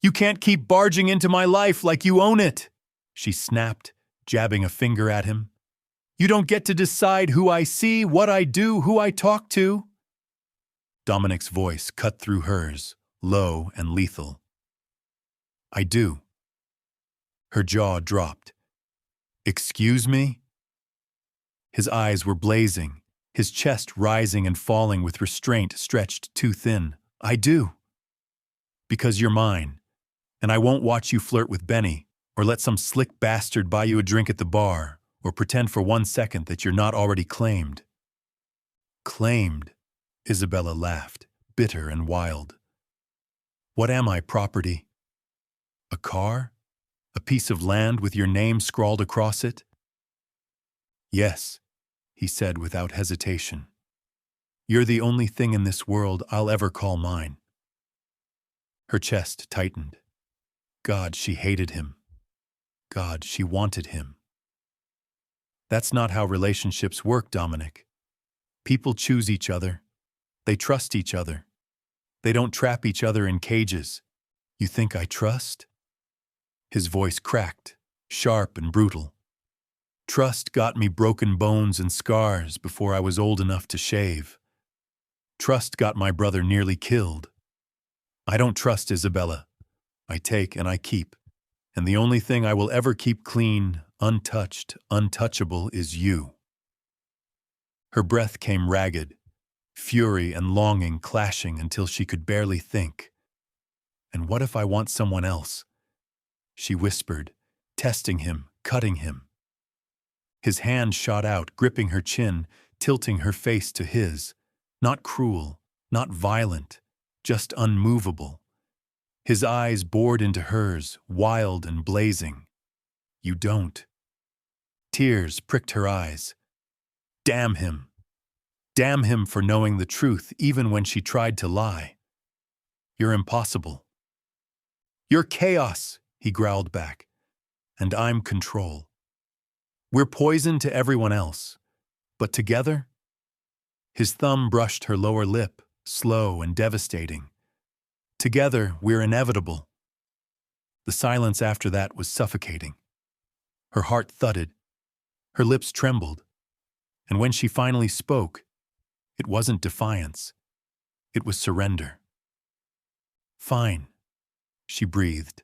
"You can't keep barging into my life like you own it," she snapped, jabbing a finger at him. "You don't get to decide who I see, what I do, who I talk to." Dominic's voice cut through hers, low and lethal. "I do." Her jaw dropped. "Excuse me?" His eyes were blazing, his chest rising and falling with restraint stretched too thin. "I do. Because you're mine, and I won't watch you flirt with Benny, or let some slick bastard buy you a drink at the bar, or pretend for 1 second that you're not already claimed. Claimed, Isabella laughed, bitter and wild. What am I, property? A car? A piece of land with your name scrawled across it? Yes, he said without hesitation. You're the only thing in this world I'll ever call mine. Her chest tightened. God, she hated him. God, she wanted him. That's not how relationships work, Dominic. People choose each other. They trust each other. They don't trap each other in cages. You think I trust? His voice cracked, sharp and brutal. Trust got me broken bones and scars before I was old enough to shave. Trust got my brother nearly killed. I don't trust Isabella. I take and I keep. And the only thing I will ever keep clean, untouched, untouchable is you. Her breath came ragged, fury and longing clashing until she could barely think. And what if I want someone else? She whispered, testing him, cutting him. His hand shot out, gripping her chin, tilting her face to his. Not cruel, not violent, just unmovable. His eyes bored into hers, wild and blazing. You don't. Tears pricked her eyes. Damn him. Damn him for knowing the truth even when she tried to lie. You're impossible. You're chaos, he growled back. And I'm control. We're poison to everyone else. But together? His thumb brushed her lower lip, slow and devastating. Together, we're inevitable. The silence after that was suffocating. Her heart thudded. Her lips trembled. And when she finally spoke, it wasn't defiance. It was surrender. Fine, she breathed.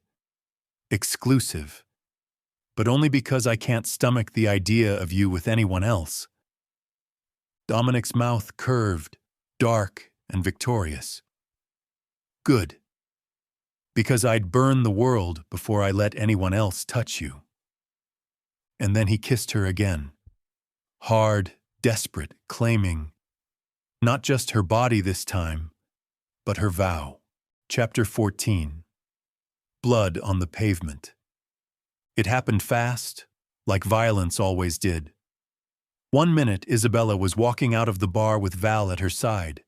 Exclusive. But only because I can't stomach the idea of you with anyone else. Dominic's mouth curved, dark and victorious. Good. Because I'd burn the world before I let anyone else touch you. And then he kissed her again. Hard, desperate, claiming not just her body this time, but her vow. Chapter 14. Blood on the pavement. It happened fast, like violence always did. 1 minute, Isabella was walking out of the bar with Val at her side,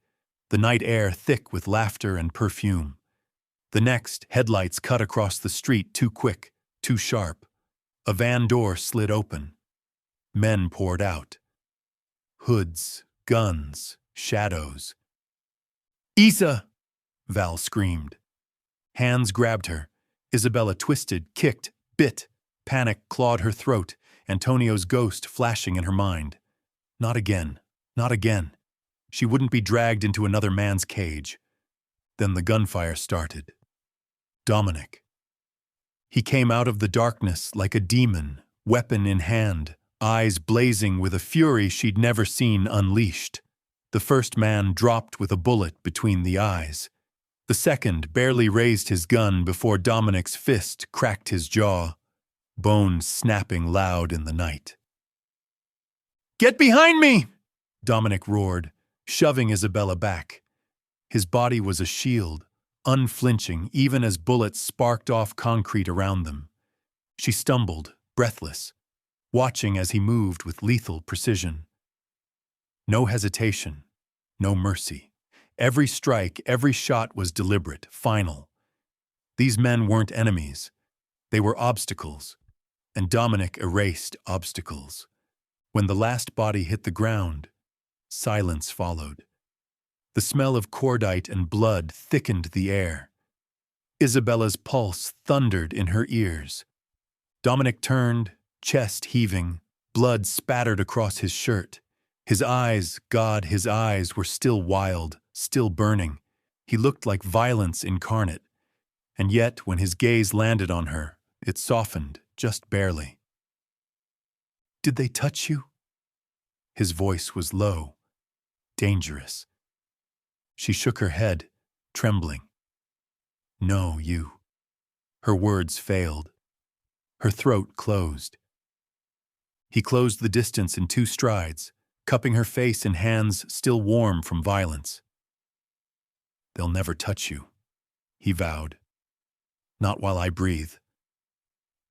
the night air thick with laughter and perfume. The next, headlights cut across the street too quick, too sharp. A van door slid open. Men poured out. Hoods, guns, shadows. Isa! Val screamed. Hands grabbed her. Isabella twisted, kicked, bit. Panic clawed her throat, Antonio's ghost flashing in her mind. Not again, not again. She wouldn't be dragged into another man's cage. Then the gunfire started. Dominic. He came out of the darkness like a demon, weapon in hand, eyes blazing with a fury she'd never seen unleashed. The first man dropped with a bullet between the eyes. The second barely raised his gun before Dominic's fist cracked his jaw, bones snapping loud in the night. Get behind me! Dominic roared, shoving Isabella back. His body was a shield, unflinching even as bullets sparked off concrete around them. She stumbled, breathless, watching as he moved with lethal precision. No hesitation, no mercy. Every strike, every shot was deliberate, final. These men weren't enemies. They were obstacles, and Dominic erased obstacles. When the last body hit the ground, silence followed. The smell of cordite and blood thickened the air. Isabella's pulse thundered in her ears. Dominic turned, chest heaving, blood spattered across his shirt. His eyes, God, his eyes were still wild, still burning. He looked like violence incarnate. And yet, when his gaze landed on her, it softened, just barely. Did they touch you? His voice was low, dangerous. She shook her head, trembling. No, you. Her words failed. Her throat closed. He closed the distance in 2 strides, cupping her face in hands still warm from violence. "They'll never touch you," he vowed. "Not while I breathe."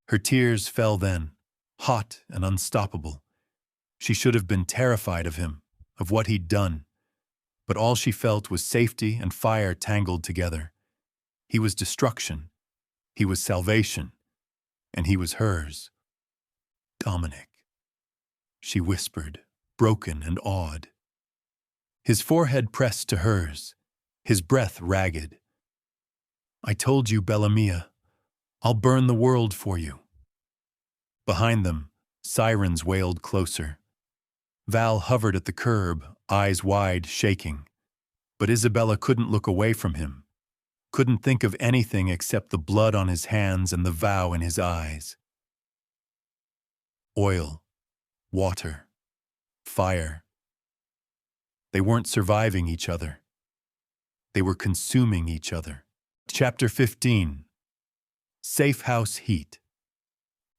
Her tears fell then, hot and unstoppable. She should have been terrified of him, of what he'd done, but all she felt was safety and fire tangled together. He was destruction, he was salvation, and he was hers. "Dominic," she whispered, broken and awed. His forehead pressed to hers, his breath ragged. "I told you, Bella Mia, I'll burn the world for you." Behind them, sirens wailed closer. Val hovered at the curb, eyes wide, shaking. But Isabella couldn't look away from him, couldn't think of anything except the blood on his hands and the vow in his eyes. Oil, water, fire. They weren't surviving each other. They were consuming each other. Chapter 15. Safe House Heat.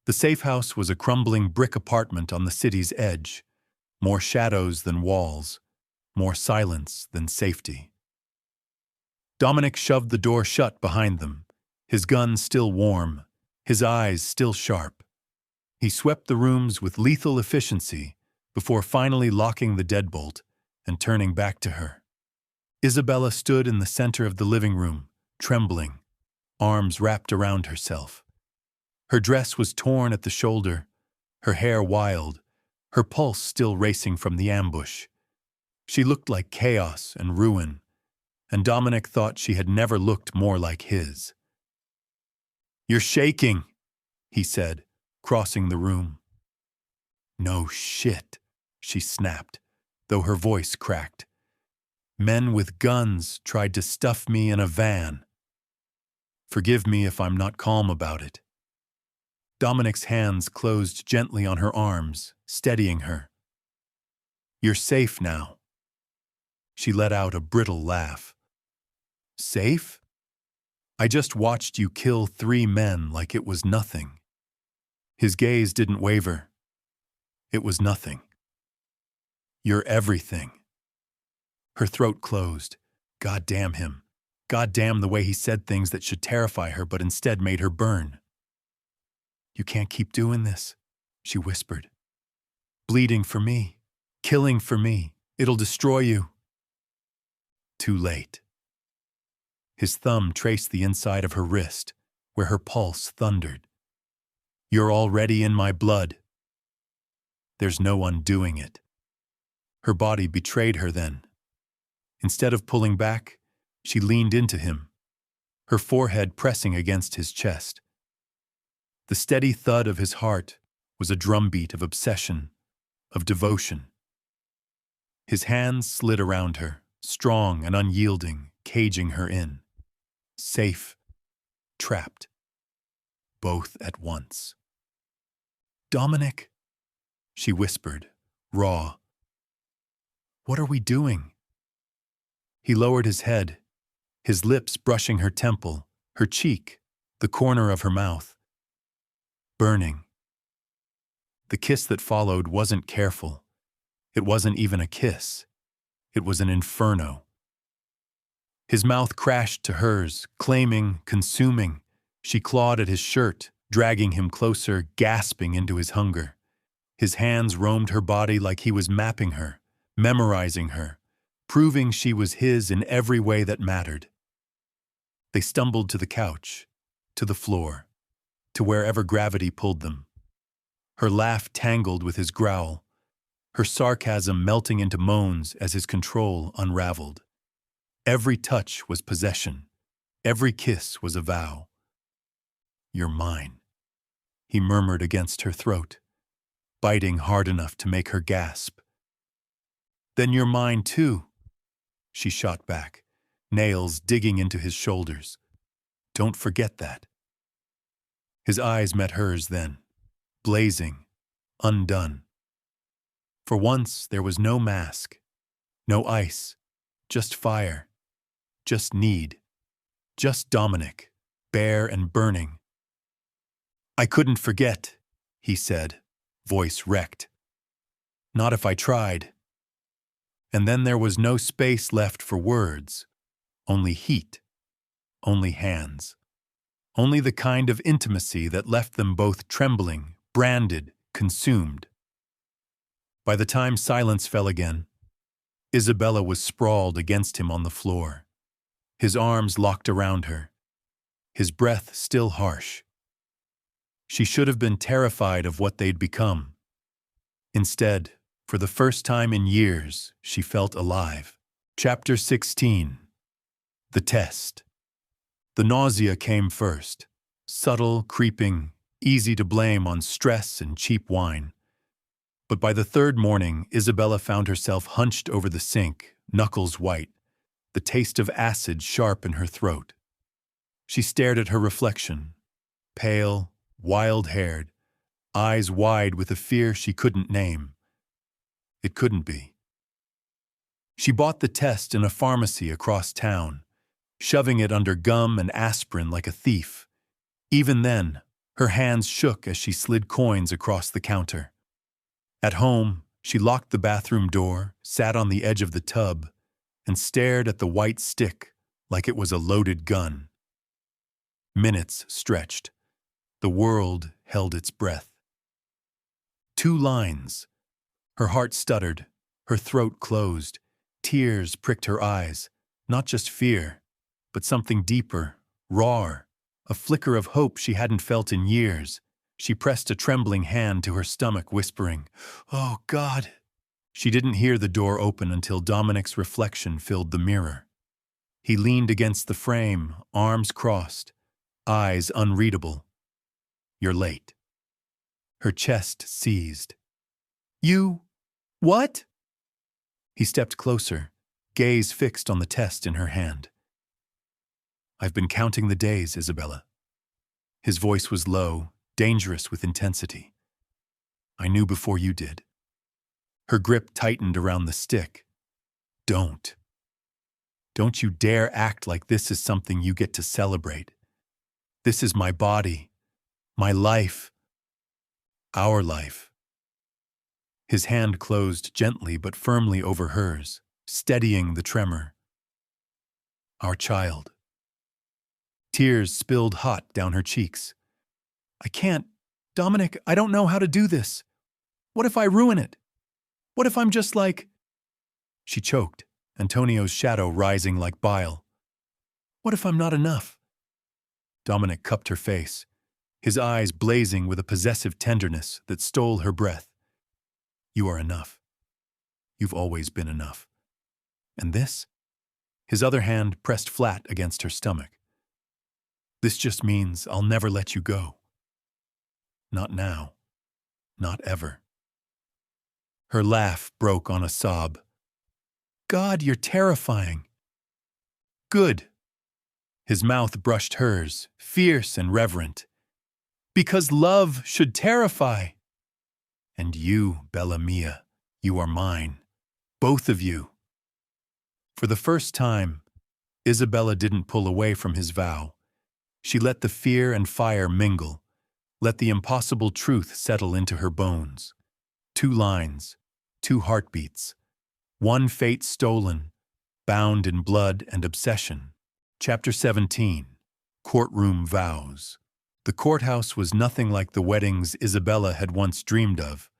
The safe house was a crumbling brick apartment on the city's edge. More shadows than walls, more silence than safety. Dominic shoved the door shut behind them, his gun still warm, his eyes still sharp. He swept the rooms with lethal efficiency before finally locking the deadbolt and turning back to her. Isabella stood in the center of the living room, trembling, arms wrapped around herself. Her dress was torn at the shoulder, her hair wild, her pulse still racing from the ambush. She looked like chaos and ruin, and Dominic thought she had never looked more like his. "You're shaking," he said, crossing the room. "No shit," she snapped, though her voice cracked. "Men with guns tried to stuff me in a van. Forgive me if I'm not calm about it." Dominic's hands closed gently on her arms, steadying her. "You're safe now." She let out a brittle laugh. "Safe? I just watched you kill 3 men like it was nothing." His gaze didn't waver. "It was nothing. You're everything." Her throat closed. God damn him. God damn the way he said things that should terrify her but instead made her burn. "You can't keep doing this," she whispered. "Bleeding for me. Killing for me. It'll destroy you." Too late. His thumb traced the inside of her wrist, where her pulse thundered. "You're already in my blood. There's no undoing it." Her body betrayed her then. Instead of pulling back, she leaned into him, her forehead pressing against his chest. The steady thud of his heart was a drumbeat of obsession, of devotion. His hands slid around her, strong and unyielding, caging her in. Safe, trapped, both at once. "Dominic," she whispered, raw. "What are we doing?" He lowered his head, his lips brushing her temple, her cheek, the corner of her mouth. Burning. The kiss that followed wasn't careful. It wasn't even a kiss. It was an inferno. His mouth crashed to hers, claiming, consuming. She clawed at his shirt, dragging him closer, gasping into his hunger. His hands roamed her body like he was mapping her, memorizing her, proving she was his in every way that mattered. They stumbled to the couch, to the floor, to wherever gravity pulled them. Her laugh tangled with his growl, her sarcasm melting into moans as his control unraveled. Every touch was possession. Every kiss was a vow. "You're mine," he murmured against her throat, biting hard enough to make her gasp. "Then you're mine too," she shot back, nails digging into his shoulders. "Don't forget that." His eyes met hers then, blazing, undone. For once there was no mask, no ice, just fire, just need, just Dominic, bare and burning. "I couldn't forget," he said, voice wrecked. "Not if I tried." And then there was no space left for words, only heat, only hands, only the kind of intimacy that left them both trembling, branded, consumed. By the time silence fell again, Isabella was sprawled against him on the floor, his arms locked around her, his breath still harsh. She should have been terrified of what they'd become. Instead, for the first time in years, she felt alive. Chapter 16. The Test. The nausea came first, subtle, creeping, easy to blame on stress and cheap wine. But by the third morning, Isabella found herself hunched over the sink, knuckles white, the taste of acid sharp in her throat. She stared at her reflection, pale, wild-haired, eyes wide with a fear she couldn't name. It couldn't be. She bought the test in a pharmacy across town, shoving it under gum and aspirin like a thief. Even then, her hands shook as she slid coins across the counter. At home, she locked the bathroom door, sat on the edge of the tub, and stared at the white stick like it was a loaded gun. Minutes stretched. The world held its breath. 2 lines. Her heart stuttered, her throat closed, tears pricked her eyes, not just fear, but something deeper, rawer, a flicker of hope she hadn't felt in years. She pressed a trembling hand to her stomach, whispering, "Oh, God." She didn't hear the door open until Dominic's reflection filled the mirror. He leaned against the frame, arms crossed, eyes unreadable. "You're late." Her chest seized. "You... what?" He stepped closer, gaze fixed on the test in her hand. "I've been counting the days, Isabella." His voice was low, dangerous with intensity. "I knew before you did." Her grip tightened around the stick. "Don't. Don't you dare act like this is something you get to celebrate. This is my body, my life, our life." His hand closed gently but firmly over hers, steadying the tremor. "Our child." Tears spilled hot down her cheeks. "I can't. Dominic, I don't know how to do this. What if I ruin it? What if I'm just like—" She choked, Antonio's shadow rising like bile. "What if I'm not enough?" Dominic cupped her face, his eyes blazing with a possessive tenderness that stole her breath. "You are enough. You've always been enough. And this?" His other hand pressed flat against her stomach. "This just means I'll never let you go. Not now. Not ever." Her laugh broke on a sob. "God, you're terrifying." "Good." His mouth brushed hers, fierce and reverent. "Because love should terrify." "And you, Bella Mia, you are mine. Both of you." For the first time, Isabella didn't pull away from his vow. She let the fear and fire mingle, let the impossible truth settle into her bones. 2 lines, 2 heartbeats, 1 fate stolen, bound in blood and obsession. Chapter 17. Courtroom Vows. The courthouse was nothing like the weddings Isabella had once dreamed of.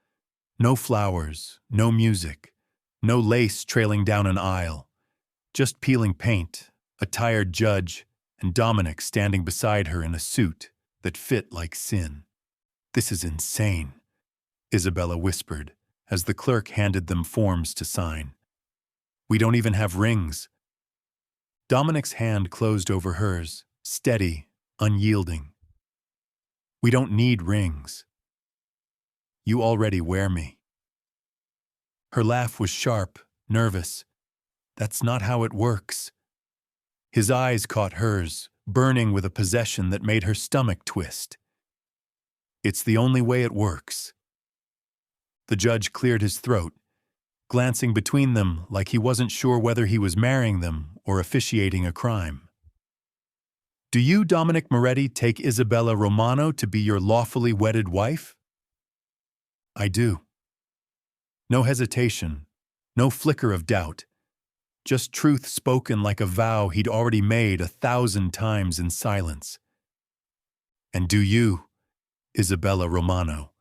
No flowers, no music, no lace trailing down an aisle. Just peeling paint, a tired judge, and Dominic standing beside her in a suit that fit like sin. "This is insane," Isabella whispered as the clerk handed them forms to sign. "We don't even have rings." Dominic's hand closed over hers, steady, unyielding. "We don't need rings. You already wear me." Her laugh was sharp, nervous. "That's not how it works." His eyes caught hers, burning with a possession that made her stomach twist. "It's the only way it works." The judge cleared his throat, glancing between them like he wasn't sure whether he was marrying them or officiating a crime. "Do you, Dominic Moretti, take Isabella Romano to be your lawfully wedded wife?" "I do." No hesitation, No flicker of doubt. Just truth spoken like a vow he'd already made 1,000 times in silence. And do you, Isabella Romano?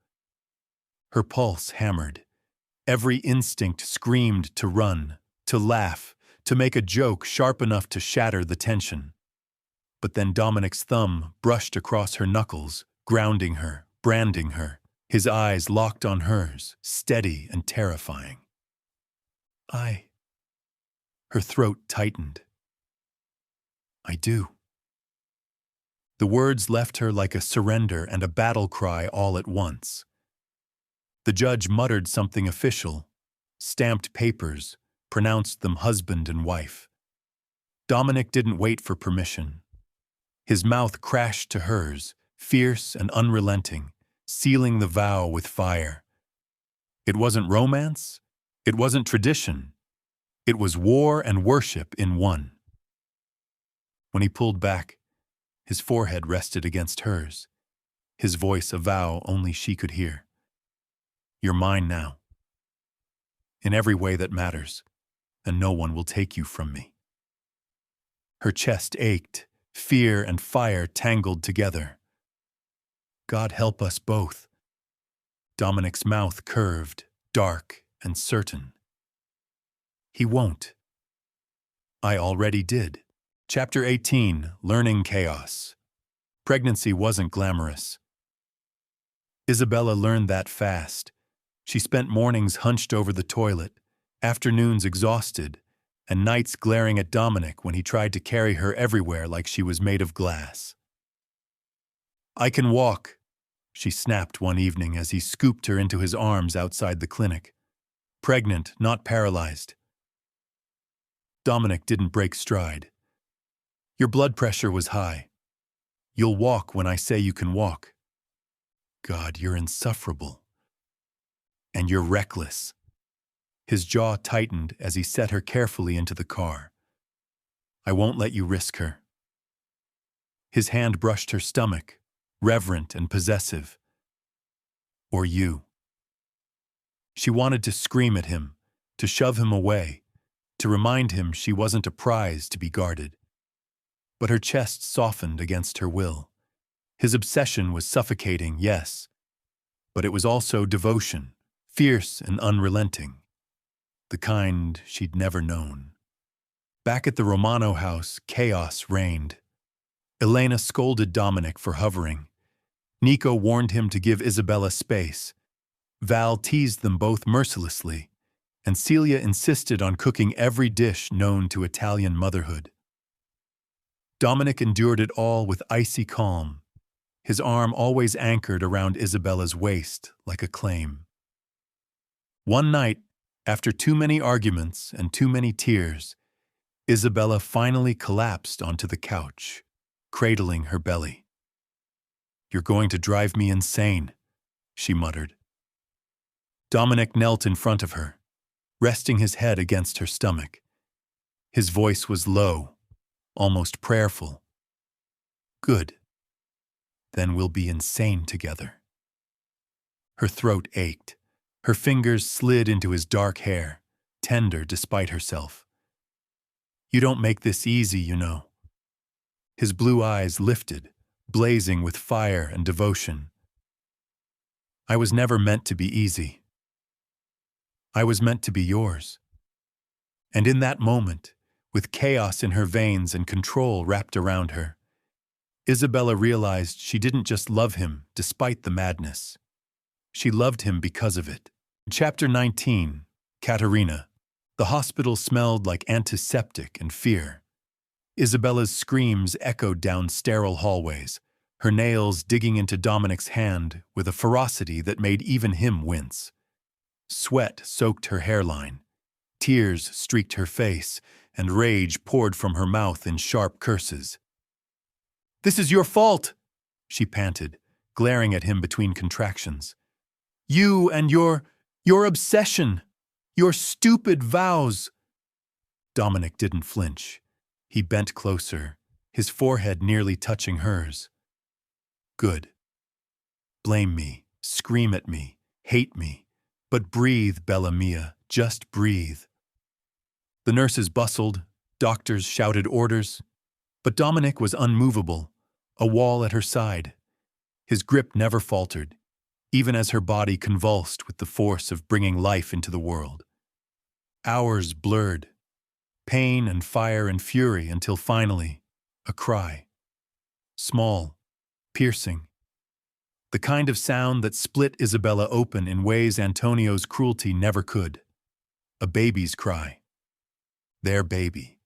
Her pulse hammered. Every instinct screamed to run, to laugh, to make a joke sharp enough to shatter the tension. But then Dominic's thumb brushed across her knuckles, grounding her, branding her, his eyes locked on hers, steady and terrifying. Her throat tightened. I do. The words left her like a surrender and a battle cry all at once. The judge muttered something official, stamped papers, pronounced them husband and wife. Dominic didn't wait for permission. His mouth crashed to hers, fierce and unrelenting, sealing the vow with fire. It wasn't romance. It wasn't tradition. It was war and worship in one. When he pulled back, his forehead rested against hers, his voice a vow only she could hear. You're mine now. In every way that matters, and no one will take you from me. Her chest ached, fear and fire tangled together. God help us both. Dominic's mouth curved, dark and certain. He won't. I already did. Chapter 18, Learning Chaos. Pregnancy wasn't glamorous. Isabella learned that fast. She spent mornings hunched over the toilet, afternoons exhausted, and nights glaring at Dominic when he tried to carry her everywhere like she was made of glass. I can walk, she snapped one evening as he scooped her into his arms outside the clinic. Pregnant, not paralyzed. Dominic didn't break stride. Your blood pressure was high. You'll walk when I say you can walk. God, you're insufferable. And you're reckless. His jaw tightened as he set her carefully into the car. I won't let you risk her. His hand brushed her stomach, reverent and possessive. Or you. She wanted to scream at him, to shove him away, to remind him she wasn't a prize to be guarded. But her chest softened against her will. His obsession was suffocating, yes, but it was also devotion, fierce and unrelenting, the kind she'd never known. Back at the Romano house, chaos reigned. Elena scolded Dominic for hovering. Nico warned him to give Isabella space. Val teased them both mercilessly, and Celia insisted on cooking every dish known to Italian motherhood. Dominic endured it all with icy calm, his arm always anchored around Isabella's waist like a claim. One night, after too many arguments and too many tears, Isabella finally collapsed onto the couch, cradling her belly. You're going to drive me insane, she muttered. Dominic knelt in front of her, resting his head against her stomach. His voice was low, almost prayerful. Good. Then we'll be insane together. Her throat ached. Her fingers slid into his dark hair, tender despite herself. You don't make this easy, you know. His blue eyes lifted, blazing with fire and devotion. I was never meant to be easy. I was meant to be yours. And in that moment, with chaos in her veins and control wrapped around her, Isabella realized she didn't just love him despite the madness. She loved him because of it. Chapter 19, Katarina. The hospital smelled like antiseptic and fear. Isabella's screams echoed down sterile hallways, her nails digging into Dominic's hand with a ferocity that made even him wince. Sweat soaked her hairline. Tears streaked her face, and rage poured from her mouth in sharp curses. This is your fault, she panted, glaring at him between contractions. You and your obsession, your stupid vows. Dominic didn't flinch. He bent closer, his forehead nearly touching hers. Good. Blame me, scream at me, hate me, but breathe, Bella Mia, Just breathe. The nurses bustled, doctors shouted orders, but Dominic was unmovable, a wall at her side. His grip never faltered, even as her body convulsed with the force of bringing life into the world. Hours blurred, pain and fire and fury, until finally, a cry. Small, piercing. The kind of sound that split Isabella open in ways Antonio's cruelty never could. A baby's cry. Their baby.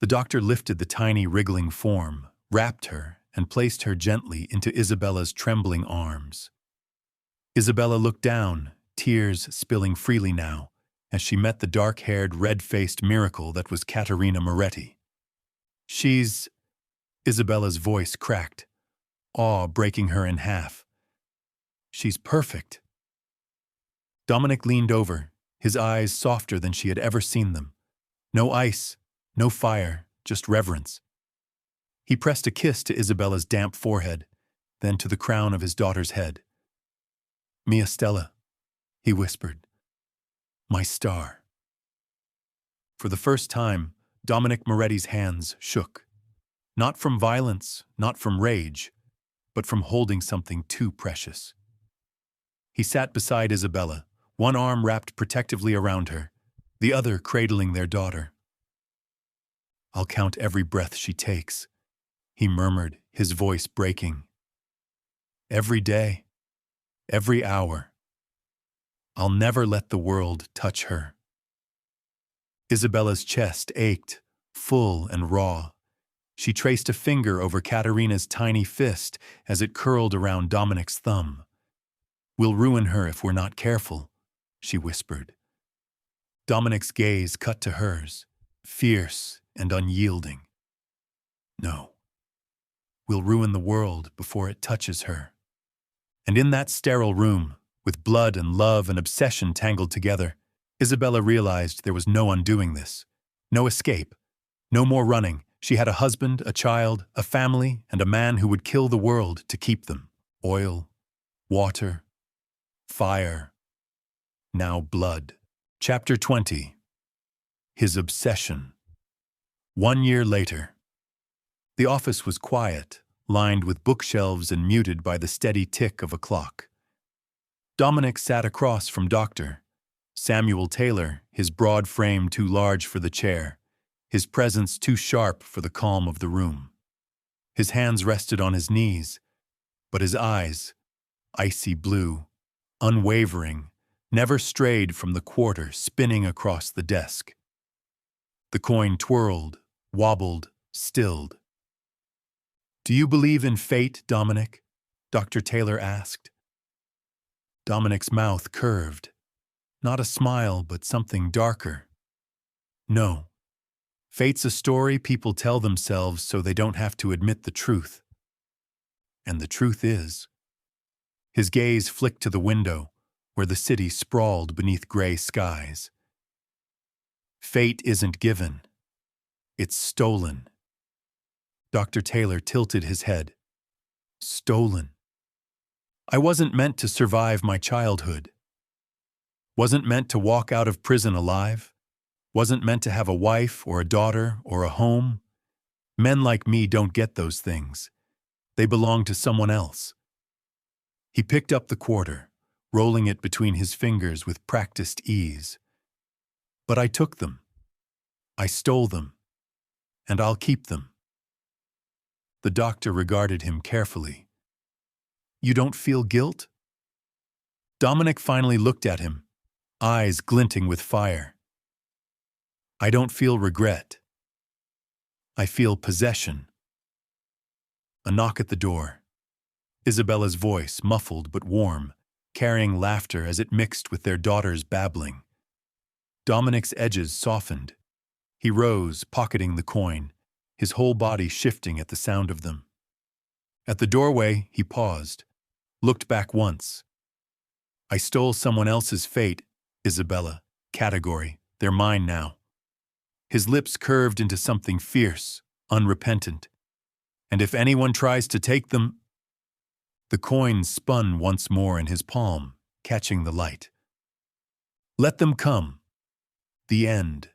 The doctor lifted the tiny wriggling form, wrapped her, and placed her gently into Isabella's trembling arms. Isabella looked down, tears spilling freely now, as she met the dark-haired, red-faced miracle that was Katarina Moretti. "She's—" Isabella's voice cracked, awe breaking her in half. "She's perfect." Dominic leaned over, his eyes softer than she had ever seen them. No ice, no fire, just reverence. He pressed a kiss to Isabella's damp forehead, then to the crown of his daughter's head. "Mia Stella," he whispered. "My star." For the first time, Dominic Moretti's hands shook. Not from violence, not from rage, but from holding something too precious. He sat beside Isabella, one arm wrapped protectively around her, the other cradling their daughter. "I'll count every breath she takes," he murmured, his voice breaking. "Every day, every hour. I'll never let the world touch her." Isabella's chest ached, full and raw. She traced a finger over Katarina's tiny fist as it curled around Dominic's thumb. "We'll ruin her if we're not careful," she whispered. Dominic's gaze cut to hers, fierce and unyielding. "No. We'll ruin the world before it touches her." And in that sterile room, with blood and love and obsession tangled together, Isabella realized there was no undoing this. No escape. No more running. She had a husband, a child, a family, and a man who would kill the world to keep them. Oil, water, fire, now blood. Chapter 20. His obsession. 1 year later. The office was quiet, lined with bookshelves and muted by the steady tick of a clock. Dominic sat across from Dr. Samuel Taylor, his broad frame too large for the chair, his presence too sharp for the calm of the room. His hands rested on his knees, but his eyes, icy blue, unwavering, never strayed from the quarter spinning across the desk. The coin twirled, wobbled, stilled. "Do you believe in fate, Dominic?" Dr. Taylor asked. Dominic's mouth curved. Not a smile, but something darker. "No. Fate's a story people tell themselves so they don't have to admit the truth. And the truth is..." His gaze flicked to the window, where the city sprawled beneath gray skies. "Fate isn't given. It's stolen." Dr. Taylor tilted his head. "Stolen. I wasn't meant to survive my childhood. Wasn't meant to walk out of prison alive. Wasn't meant to have a wife or a daughter or a home. Men like me don't get those things. They belong to someone else." He picked up the quarter, rolling it between his fingers with practiced ease. "But I took them. I stole them. And I'll keep them." The doctor regarded him carefully. "You don't feel guilt?" Dominic finally looked at him, eyes glinting with fire. "I don't feel regret. I feel possession." A knock at the door. Isabella's voice, muffled but warm, carrying laughter as it mixed with their daughter's babbling. Dominic's edges softened. He rose, pocketing the coin, his whole body shifting at the sound of them. At the doorway, he paused, looked back once. "I stole someone else's fate, Isabella. Category. They're mine now." His lips curved into something fierce, unrepentant. "And if anyone tries to take them..." The coin spun once more in his palm, catching the light. Let them come. The end.